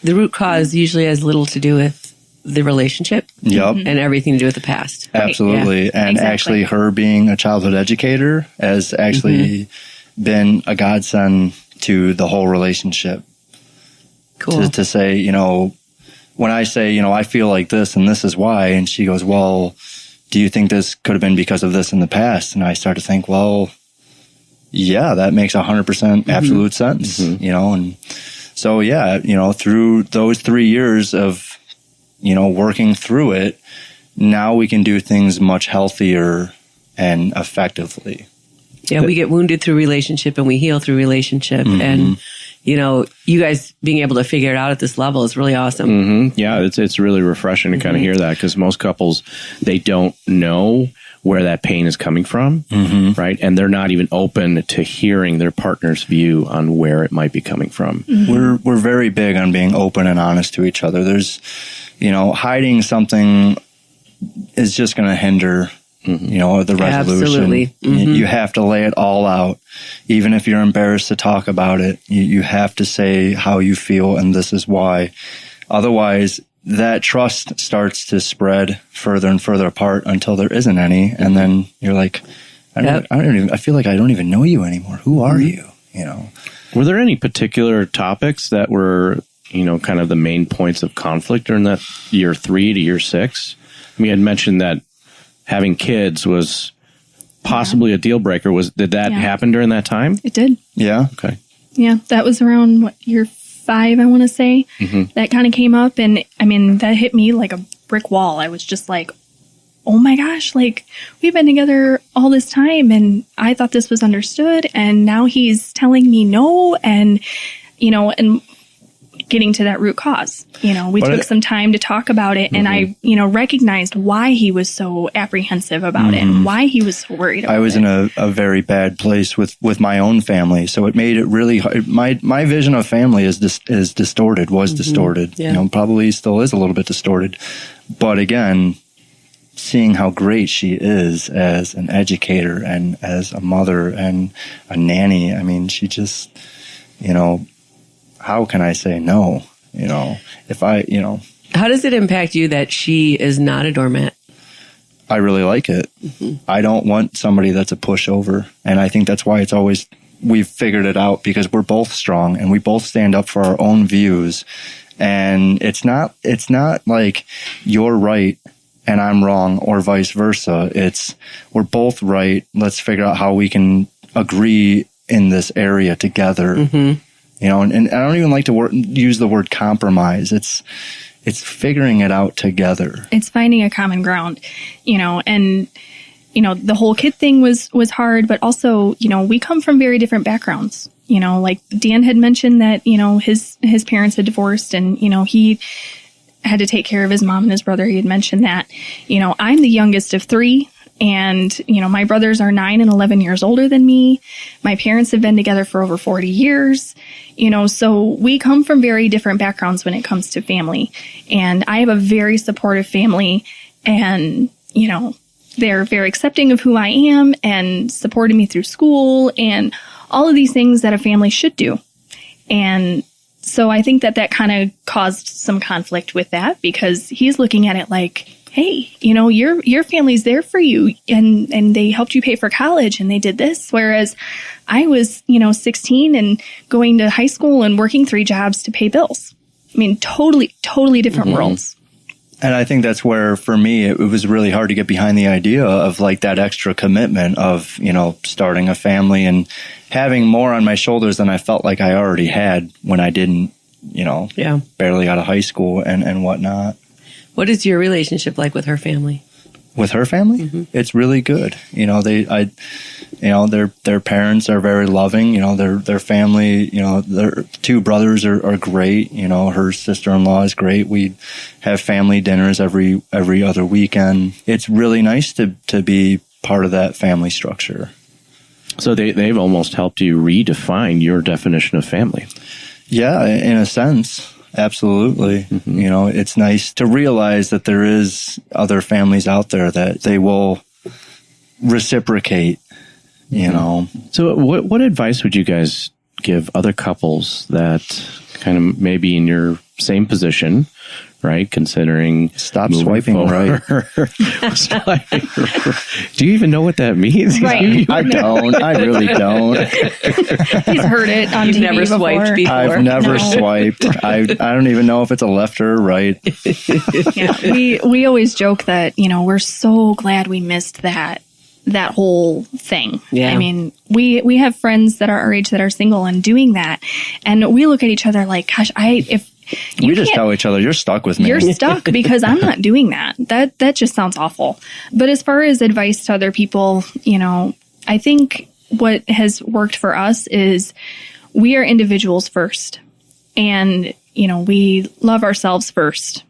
The root cause usually has little to do with the relationship. Yep. And everything to do with the past. Absolutely. Yeah, and exactly. Actually her being a childhood educator has actually been a godsend to the whole relationship. Cool. To say, when I say, I feel like this and this is why, and she goes, well, do you think this could have been because of this in the past? And I start to think, well, yeah, that makes 100% absolute sense, and so, yeah, through those 3 years of, working through it, now we can do things much healthier and effectively. Yeah, we get wounded through relationship and we heal through relationship. And, you guys being able to figure it out at this level is really awesome. Yeah, it's really refreshing to kind of hear that, because most couples, they don't know where that pain is coming from, right? And they're not even open to hearing their partner's view on where it might be coming from. We're very big on being open and honest to each other. There's, hiding something is just going to hinder, the resolution. Absolutely. You have to lay it all out. Even if you're embarrassed to talk about it, you have to say how you feel and this is why. Otherwise, that trust starts to spread further and further apart until there isn't any. And then you're like, I feel like I don't even know you anymore. Who are you? Were there any particular topics that were, kind of the main points of conflict during that year 3 to year 6? You had mentioned that having kids was possibly a deal breaker. Did that happen during that time? It did. Yeah. Okay. Yeah, that was around year 5, I want to say. That kind of came up, and that hit me like a brick wall. I was just like, oh my gosh, like we've been together all this time and I thought this was understood, and now he's telling me no. And, and getting to that root cause. We But took some time to talk about it, and I, recognized why he was so apprehensive about it and why he was so worried about it. I was in a very bad place with my own family, so it made it really hard. My vision of family is distorted, was distorted. Yeah. Probably still is a little bit distorted. But again, seeing how great she is as an educator and as a mother and a nanny, I mean, she just, how can I say no? If I, How does it impact you that she is not a doormat? I really like it. I don't want somebody that's a pushover. And I think that's why we've figured it out, because we're both strong and we both stand up for our own views. And it's not like you're right and I'm wrong or vice versa. We're both right. Let's figure out how we can agree in this area together. And I don't even like to use the word compromise. It's figuring it out together. It's finding a common ground, and, the whole kid thing was hard, but also, we come from very different backgrounds. Like Dan had mentioned that, his parents had divorced and, he had to take care of his mom and his brother. He had mentioned that, I'm the youngest of three. And, my brothers are 9 and 11 years older than me. My parents have been together for over 40 years, so we come from very different backgrounds when it comes to family. And I have a very supportive family, and, they're very accepting of who I am and supported me through school and all of these things that a family should do. And so I think that kind of caused some conflict with that, because he's looking at it like, hey, your family's there for you, and they helped you pay for college and they did this. Whereas I was, 16 and going to high school and working 3 jobs to pay bills. I mean, totally different worlds. And I think that's where, for me, it was really hard to get behind the idea of like that extra commitment of, starting a family and having more on my shoulders than I felt like I already had when I didn't, barely out of high school and whatnot. What is your relationship like with her family? With her family? It's really good. Their parents are very loving. Their family, their 2 brothers are great. Her sister-in-law is great. We have family dinners every other weekend. It's really nice to be part of that family structure. So they've almost helped you redefine your definition of family. Yeah, in a sense. Absolutely. It's nice to realize that there is other families out there that they will reciprocate, So what advice would you guys give other couples that kind of maybe in your same position, right? Considering stop swiping right. Do you even know what that means? Right. I don't. I really don't. He's heard it on You've TV never swiped before. I've never swiped. I don't even know if it's a left or a right. Yeah, we always joke that, we're so glad we missed that whole thing. Yeah. I mean, we have friends that are our age that are single and doing that. And we look at each other like, gosh, We just tell each other, you're stuck with me. You're stuck because I'm not doing that. That just sounds awful. But as far as advice to other people, I think what has worked for us is we are individuals first. And, we love ourselves first.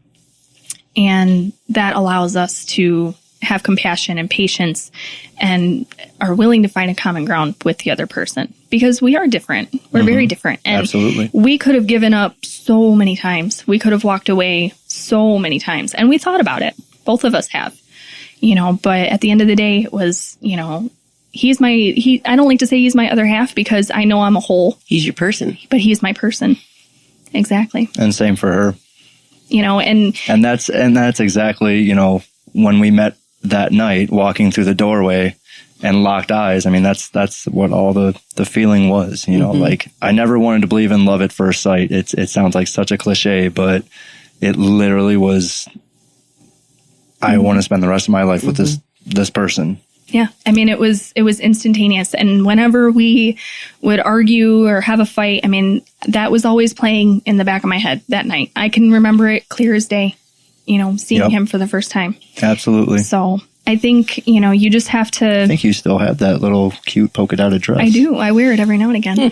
And that allows us to have compassion and patience and are willing to find a common ground with the other person, because we are different. We're very different. And absolutely. We could have given up so many times. We could have walked away so many times, and we thought about it. Both of us have, but at the end of the day, it was, I don't like to say he's my other half, because I know I'm a whole. He's your person. But he's my person. Exactly. And same for her. And that's exactly, when we met that night, walking through the doorway and locked eyes. I mean, that's what all the feeling was, like I never wanted to believe in love at first sight. It sounds like such a cliche, but it literally was, I want to spend the rest of my life with this person. Yeah. I mean, it was instantaneous. And whenever we would argue or have a fight, I mean, that was always playing in the back of my head that night. I can remember it clear as day, seeing him for the first time. Absolutely. So I think, you just have to. I think you still have that little cute polka dotted dress. I do. I wear it every now and again.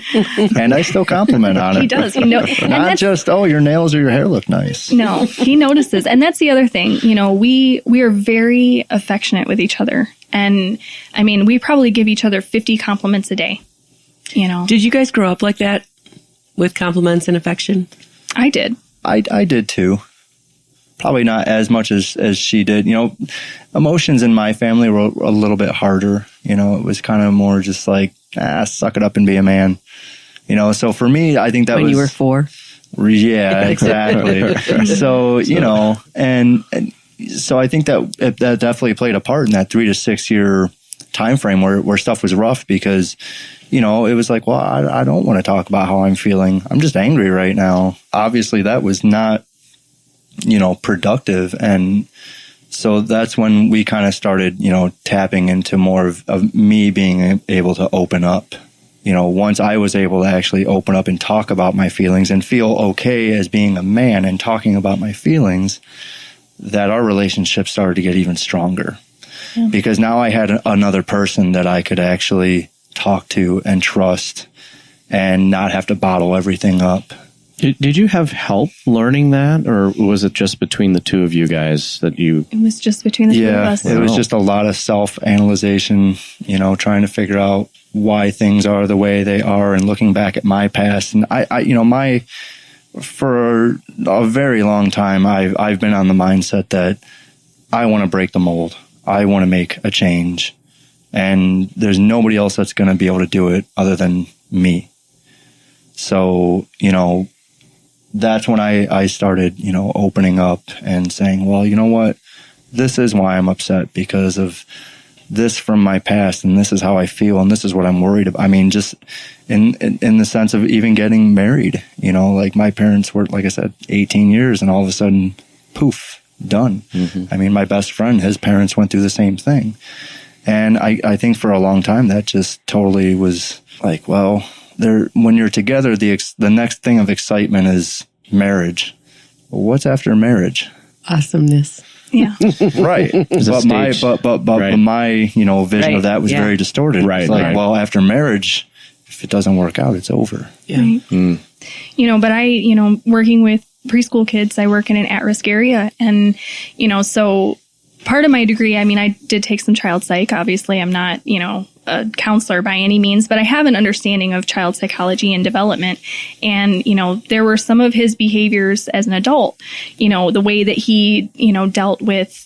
And I still compliment on it. He does. Not just, oh, your nails or your hair look nice. No, he notices. And that's the other thing. We are very affectionate with each other. And I mean, we probably give each other 50 compliments a day, Did you guys grow up like that with compliments and affection? I did. I did too. Probably not as much as she did. Emotions in my family were a little bit harder. It was kind of more just like, suck it up and be a man. So for me, I think that when was... you were 4? Yeah, exactly. So, and so I think that definitely played a part in that 3 to 6 year time frame where stuff was rough because, it was like, well, I don't want to talk about how I'm feeling. I'm just angry right now. Obviously, that was not productive. And so that's when we kind of started, tapping into more of me being able to open up. Once I was able to actually open up and talk about my feelings and feel okay as being a man and talking about my feelings, that our relationship started to get even stronger. Yeah. Because now I had another person that I could actually talk to and trust and not have to bottle everything up. Did you have help learning that, or was it just between the two of you guys that you... It was just between the two of us. It was just a lot of self-analyzation, trying to figure out why things are the way they are and looking back at my past. And for a very long time, I've been on the mindset that I want to break the mold. I want to make a change. And there's nobody else that's going to be able to do it other than me. So, that's when I started, opening up and saying, well, you know what? This is why I'm upset, because of this from my past, and this is how I feel, and this is what I'm worried about. I mean, just in the sense of even getting married, like my parents were, like I said, 18 years, and all of a sudden, poof, done. Mm-hmm. I mean, my best friend, his parents went through the same thing. And I think for a long time, that just totally was like, well, when you're together, the next thing of excitement is marriage. Well, what's after marriage? Awesomeness. Yeah. Right. But my vision of that was very distorted. Right. It's like, well, after marriage, if it doesn't work out, it's over. Yeah. Right. Mm. But I, working with preschool kids, I work in an at-risk area. And, so part of my degree, I mean, I did take some child psych. Obviously, I'm not, a counselor by any means, but I have an understanding of child psychology and development. And, there were some of his behaviors as an adult, the way that he, dealt with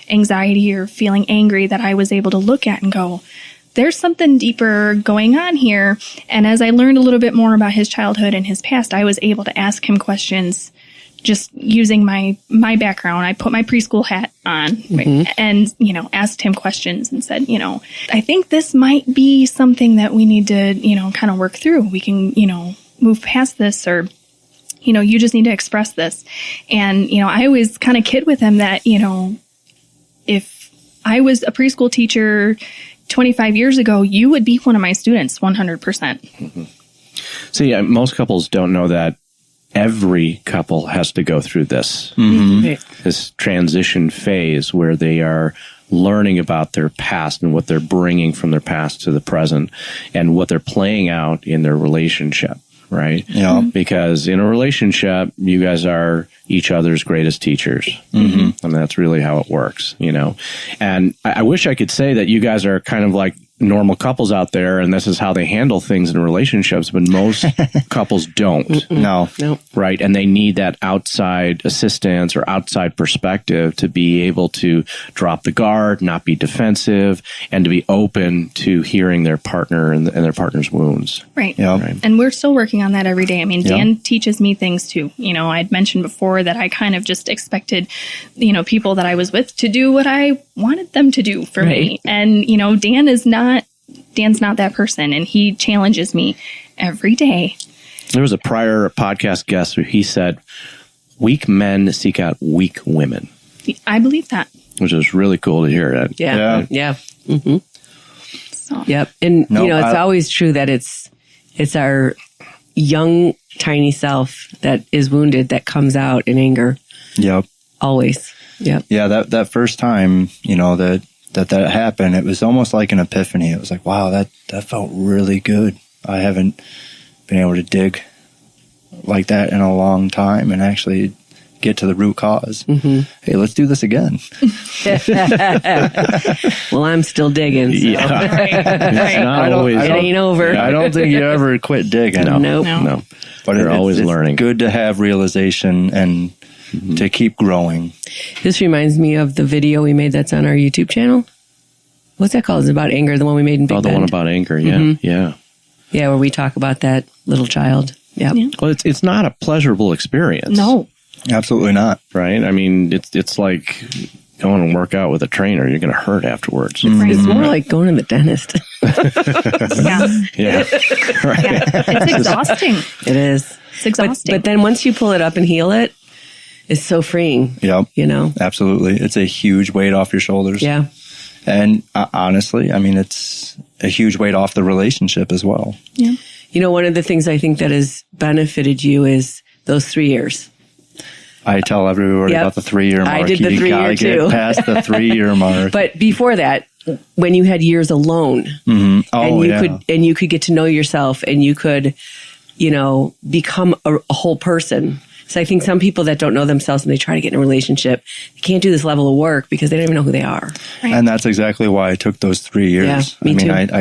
anxiety or feeling angry, that I was able to look at and go, there's something deeper going on here. And as I learned a little bit more about his childhood and his past, I was able to ask him questions just using my background. I put my preschool hat on and, asked him questions and said, I think this might be something that we need to, kind of work through. We can, move past this, or, you just need to express this. And, I always kind of kid with him that, if I was a preschool teacher 25 years ago, you would be one of my students 100%. Mm-hmm. So yeah, most couples don't know that every couple has to go through this, this transition phase where they are learning about their past and what they're bringing from their past to the present and what they're playing out in their relationship, right? Yeah. Because in a relationship, you guys are each other's greatest teachers. Mm-hmm. I mean, that's really how it works, And I wish I could say that you guys are kind of like normal couples out there and this is how they handle things in relationships, but most couples don't. No. Right. And they need that outside assistance or outside perspective to be able to drop the guard, not be defensive, and to be open to hearing their partner and their partner's wounds. Right. Yeah. Right. And we're still working on that every day. I mean, Dan teaches me things too. I'd mentioned before that I kind of just expected, people that I was with to do what I wanted them to do for me. And, Dan's not that person, and he challenges me every day. There was a prior podcast guest who he said, weak men seek out weak women. I believe that. Which is really cool to hear. Yeah. Mm-hmm. So. Yep. And, it's always true that it's our young, tiny self that is wounded that comes out in anger. Yep. Always. Yep. Yeah, that first time, that that happened, it was almost like an epiphany. It was like, wow, that felt really good. I haven't been able to dig like that in a long time and actually get to the root cause. Hey, let's do this again. Well, I'm still digging. So. Yeah. Right. It's not always. It ain't over. I don't think you ever quit digging. Nope. No. But You're always learning. It's good to have realization and to keep growing. This reminds me of the video we made that's on our YouTube channel. What's that called? It's about anger, the one we made in Big Oh, the Bend. one about anger. Yeah. Yeah. Yeah, where we talk about that little child. Yep. Yeah. Well, it's not a pleasurable experience. No. Absolutely not. Right? I mean, it's like going to work out with a trainer. You're going to hurt afterwards. It's more like going to the dentist. Yeah. Yeah. Right. Yeah. It's exhausting. It is. It's exhausting. But then once you pull it up and heal it, it's so freeing. Yep. You know? Absolutely. It's a huge weight off your shoulders. Yeah. And honestly, I mean, it's a huge weight off the relationship as well. Yeah. You know, one of the things I think that has benefited you is those 3 years. I tell everybody Yep. about the 3-year mark. I did the you 3 gotta year get too. past the 3-year mark. But before that, when you had years alone, Oh, and you yeah. you could get to know yourself, and you could, you know, become a whole person. So I think some people that don't know themselves and they try to get in a relationship, they can't do this level of work because they don't even know who they are. And that's exactly why I took those 3 years. Yeah, me I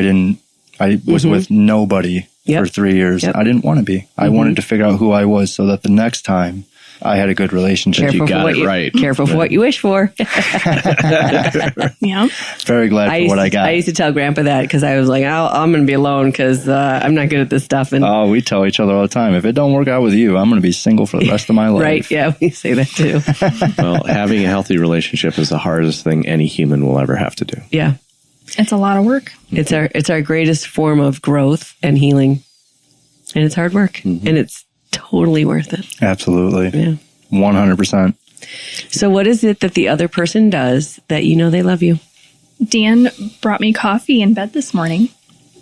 mean, too. I was with nobody Yep. for 3 years. Yep. I didn't want to be. I wanted to figure out who I was so that the next time I had a good relationship. Careful got for what it right. Careful for what you wish for. Yeah. Very glad for what I got. I used to tell Grandpa that because I was like, I'm going to be alone because I'm not good at this stuff. And Oh, we tell each other all the time, if it don't work out with you, I'm going to be single for the rest of my life. right, yeah, we say that too. Well, having a healthy relationship is the hardest thing any human will ever have to do. Yeah, It's a lot of work. it's our greatest form of growth and healing, and it's hard work, and it's totally worth it. Absolutely. Yeah. 100%. So, what is it that the other person does that you know they love you? Dan brought me coffee in bed this morning,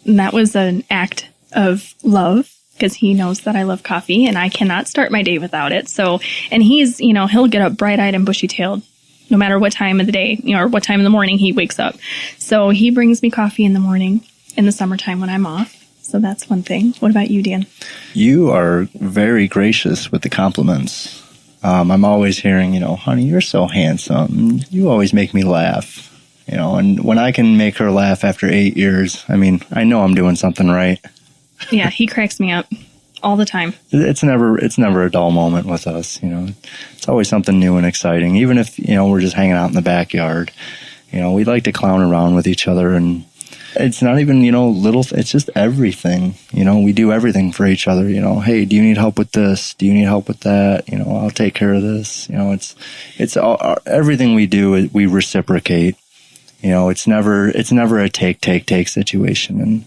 and that was an act of love because he knows that I love coffee and I cannot start my day without it. So, and he's, he'll get up bright-eyed and bushy-tailed no matter what time of the day, or what time in the morning he wakes up. So he brings me coffee in the morning in the summertime when I'm off. So that's one thing. What about you, Dan? You are very gracious with the compliments. I'm always hearing, honey, you're so handsome. You always make me laugh. And when I can make her laugh after 8 years, I mean, I know I'm doing something right. Yeah, he cracks me up all the time. It's never a dull moment with us. It's always something new and exciting. Even if, we're just hanging out in the backyard, we like to clown around with each other, and it's not even, it's just everything. We do everything for each other. Hey, do you need help with this? Do you need help with that? I'll take care of this. It's all, everything we do, we reciprocate. It's never a take situation.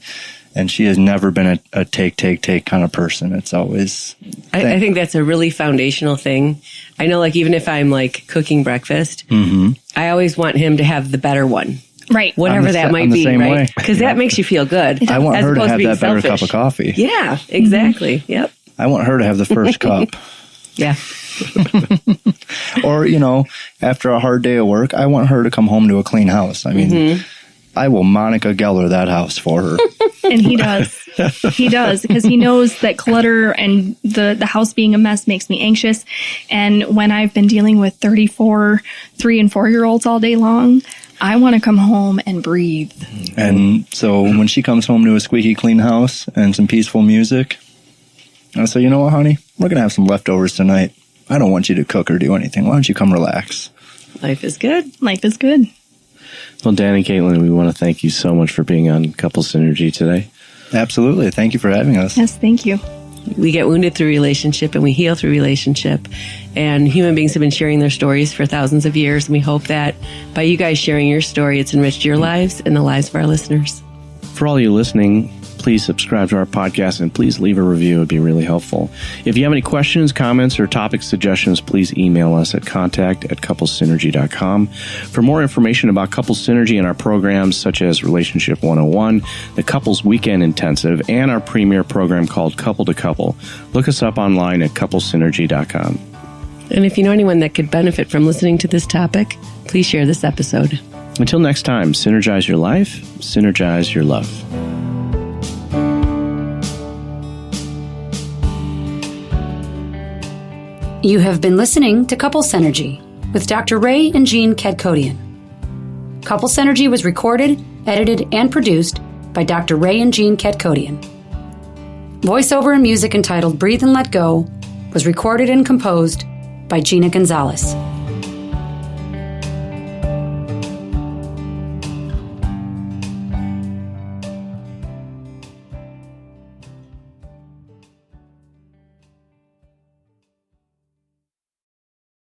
And she has never been a take kind of person. It's always. I think that's a really foundational thing. I know, like, even if I'm like cooking breakfast, I always want him to have the better one. Right. Whatever that might be, same way. right? Because that makes you feel good. I want as her to opposed have being that better selfish. cup of coffee. Yeah, exactly. Yep. I want her to have the first cup. Yeah. Or, after a hard day of work, I want her to come home to a clean house. I mean, I will Monica Geller that house for her. And he does. He does, because he knows that clutter and the house being a mess makes me anxious. And when I've been dealing with 34 3 and 4-year-olds all day long, I want to come home and breathe. And so when she comes home to a squeaky clean house and some peaceful music, I say, you know what, honey? We're going to have some leftovers tonight. I don't want you to cook or do anything. Why don't you come relax? Life is good. Life is good. Well, Dan and Caitlin, we want to thank you so much for being on Couple Synergy today. Absolutely. Thank you for having us. Yes, thank you. We get wounded through relationship and we heal through relationship. And human beings have been sharing their stories for thousands of years. And we hope that by you guys sharing your story, it's enriched your lives and the lives of our listeners. For all you listening, please subscribe to our podcast and please leave a review. It would be really helpful. If you have any questions, comments, or topic suggestions, please email us at contact@couplesynergy.com. For more information about Couple Synergy and our programs such as Relationship 101, the Couples Weekend Intensive, and our premier program called Couple to Couple, look us up online at couplesynergy.com. And if you know anyone that could benefit from listening to this topic, please share this episode. Until next time, synergize your life, synergize your love. You have been listening to Couple Synergy with Dr. Ray and Jean Kadkodian. Couple Synergy was recorded, edited, and produced by Dr. Ray and Jean Kadkodian. Voiceover and music entitled Breathe and Let Go was recorded and composed by Gina Gonzalez.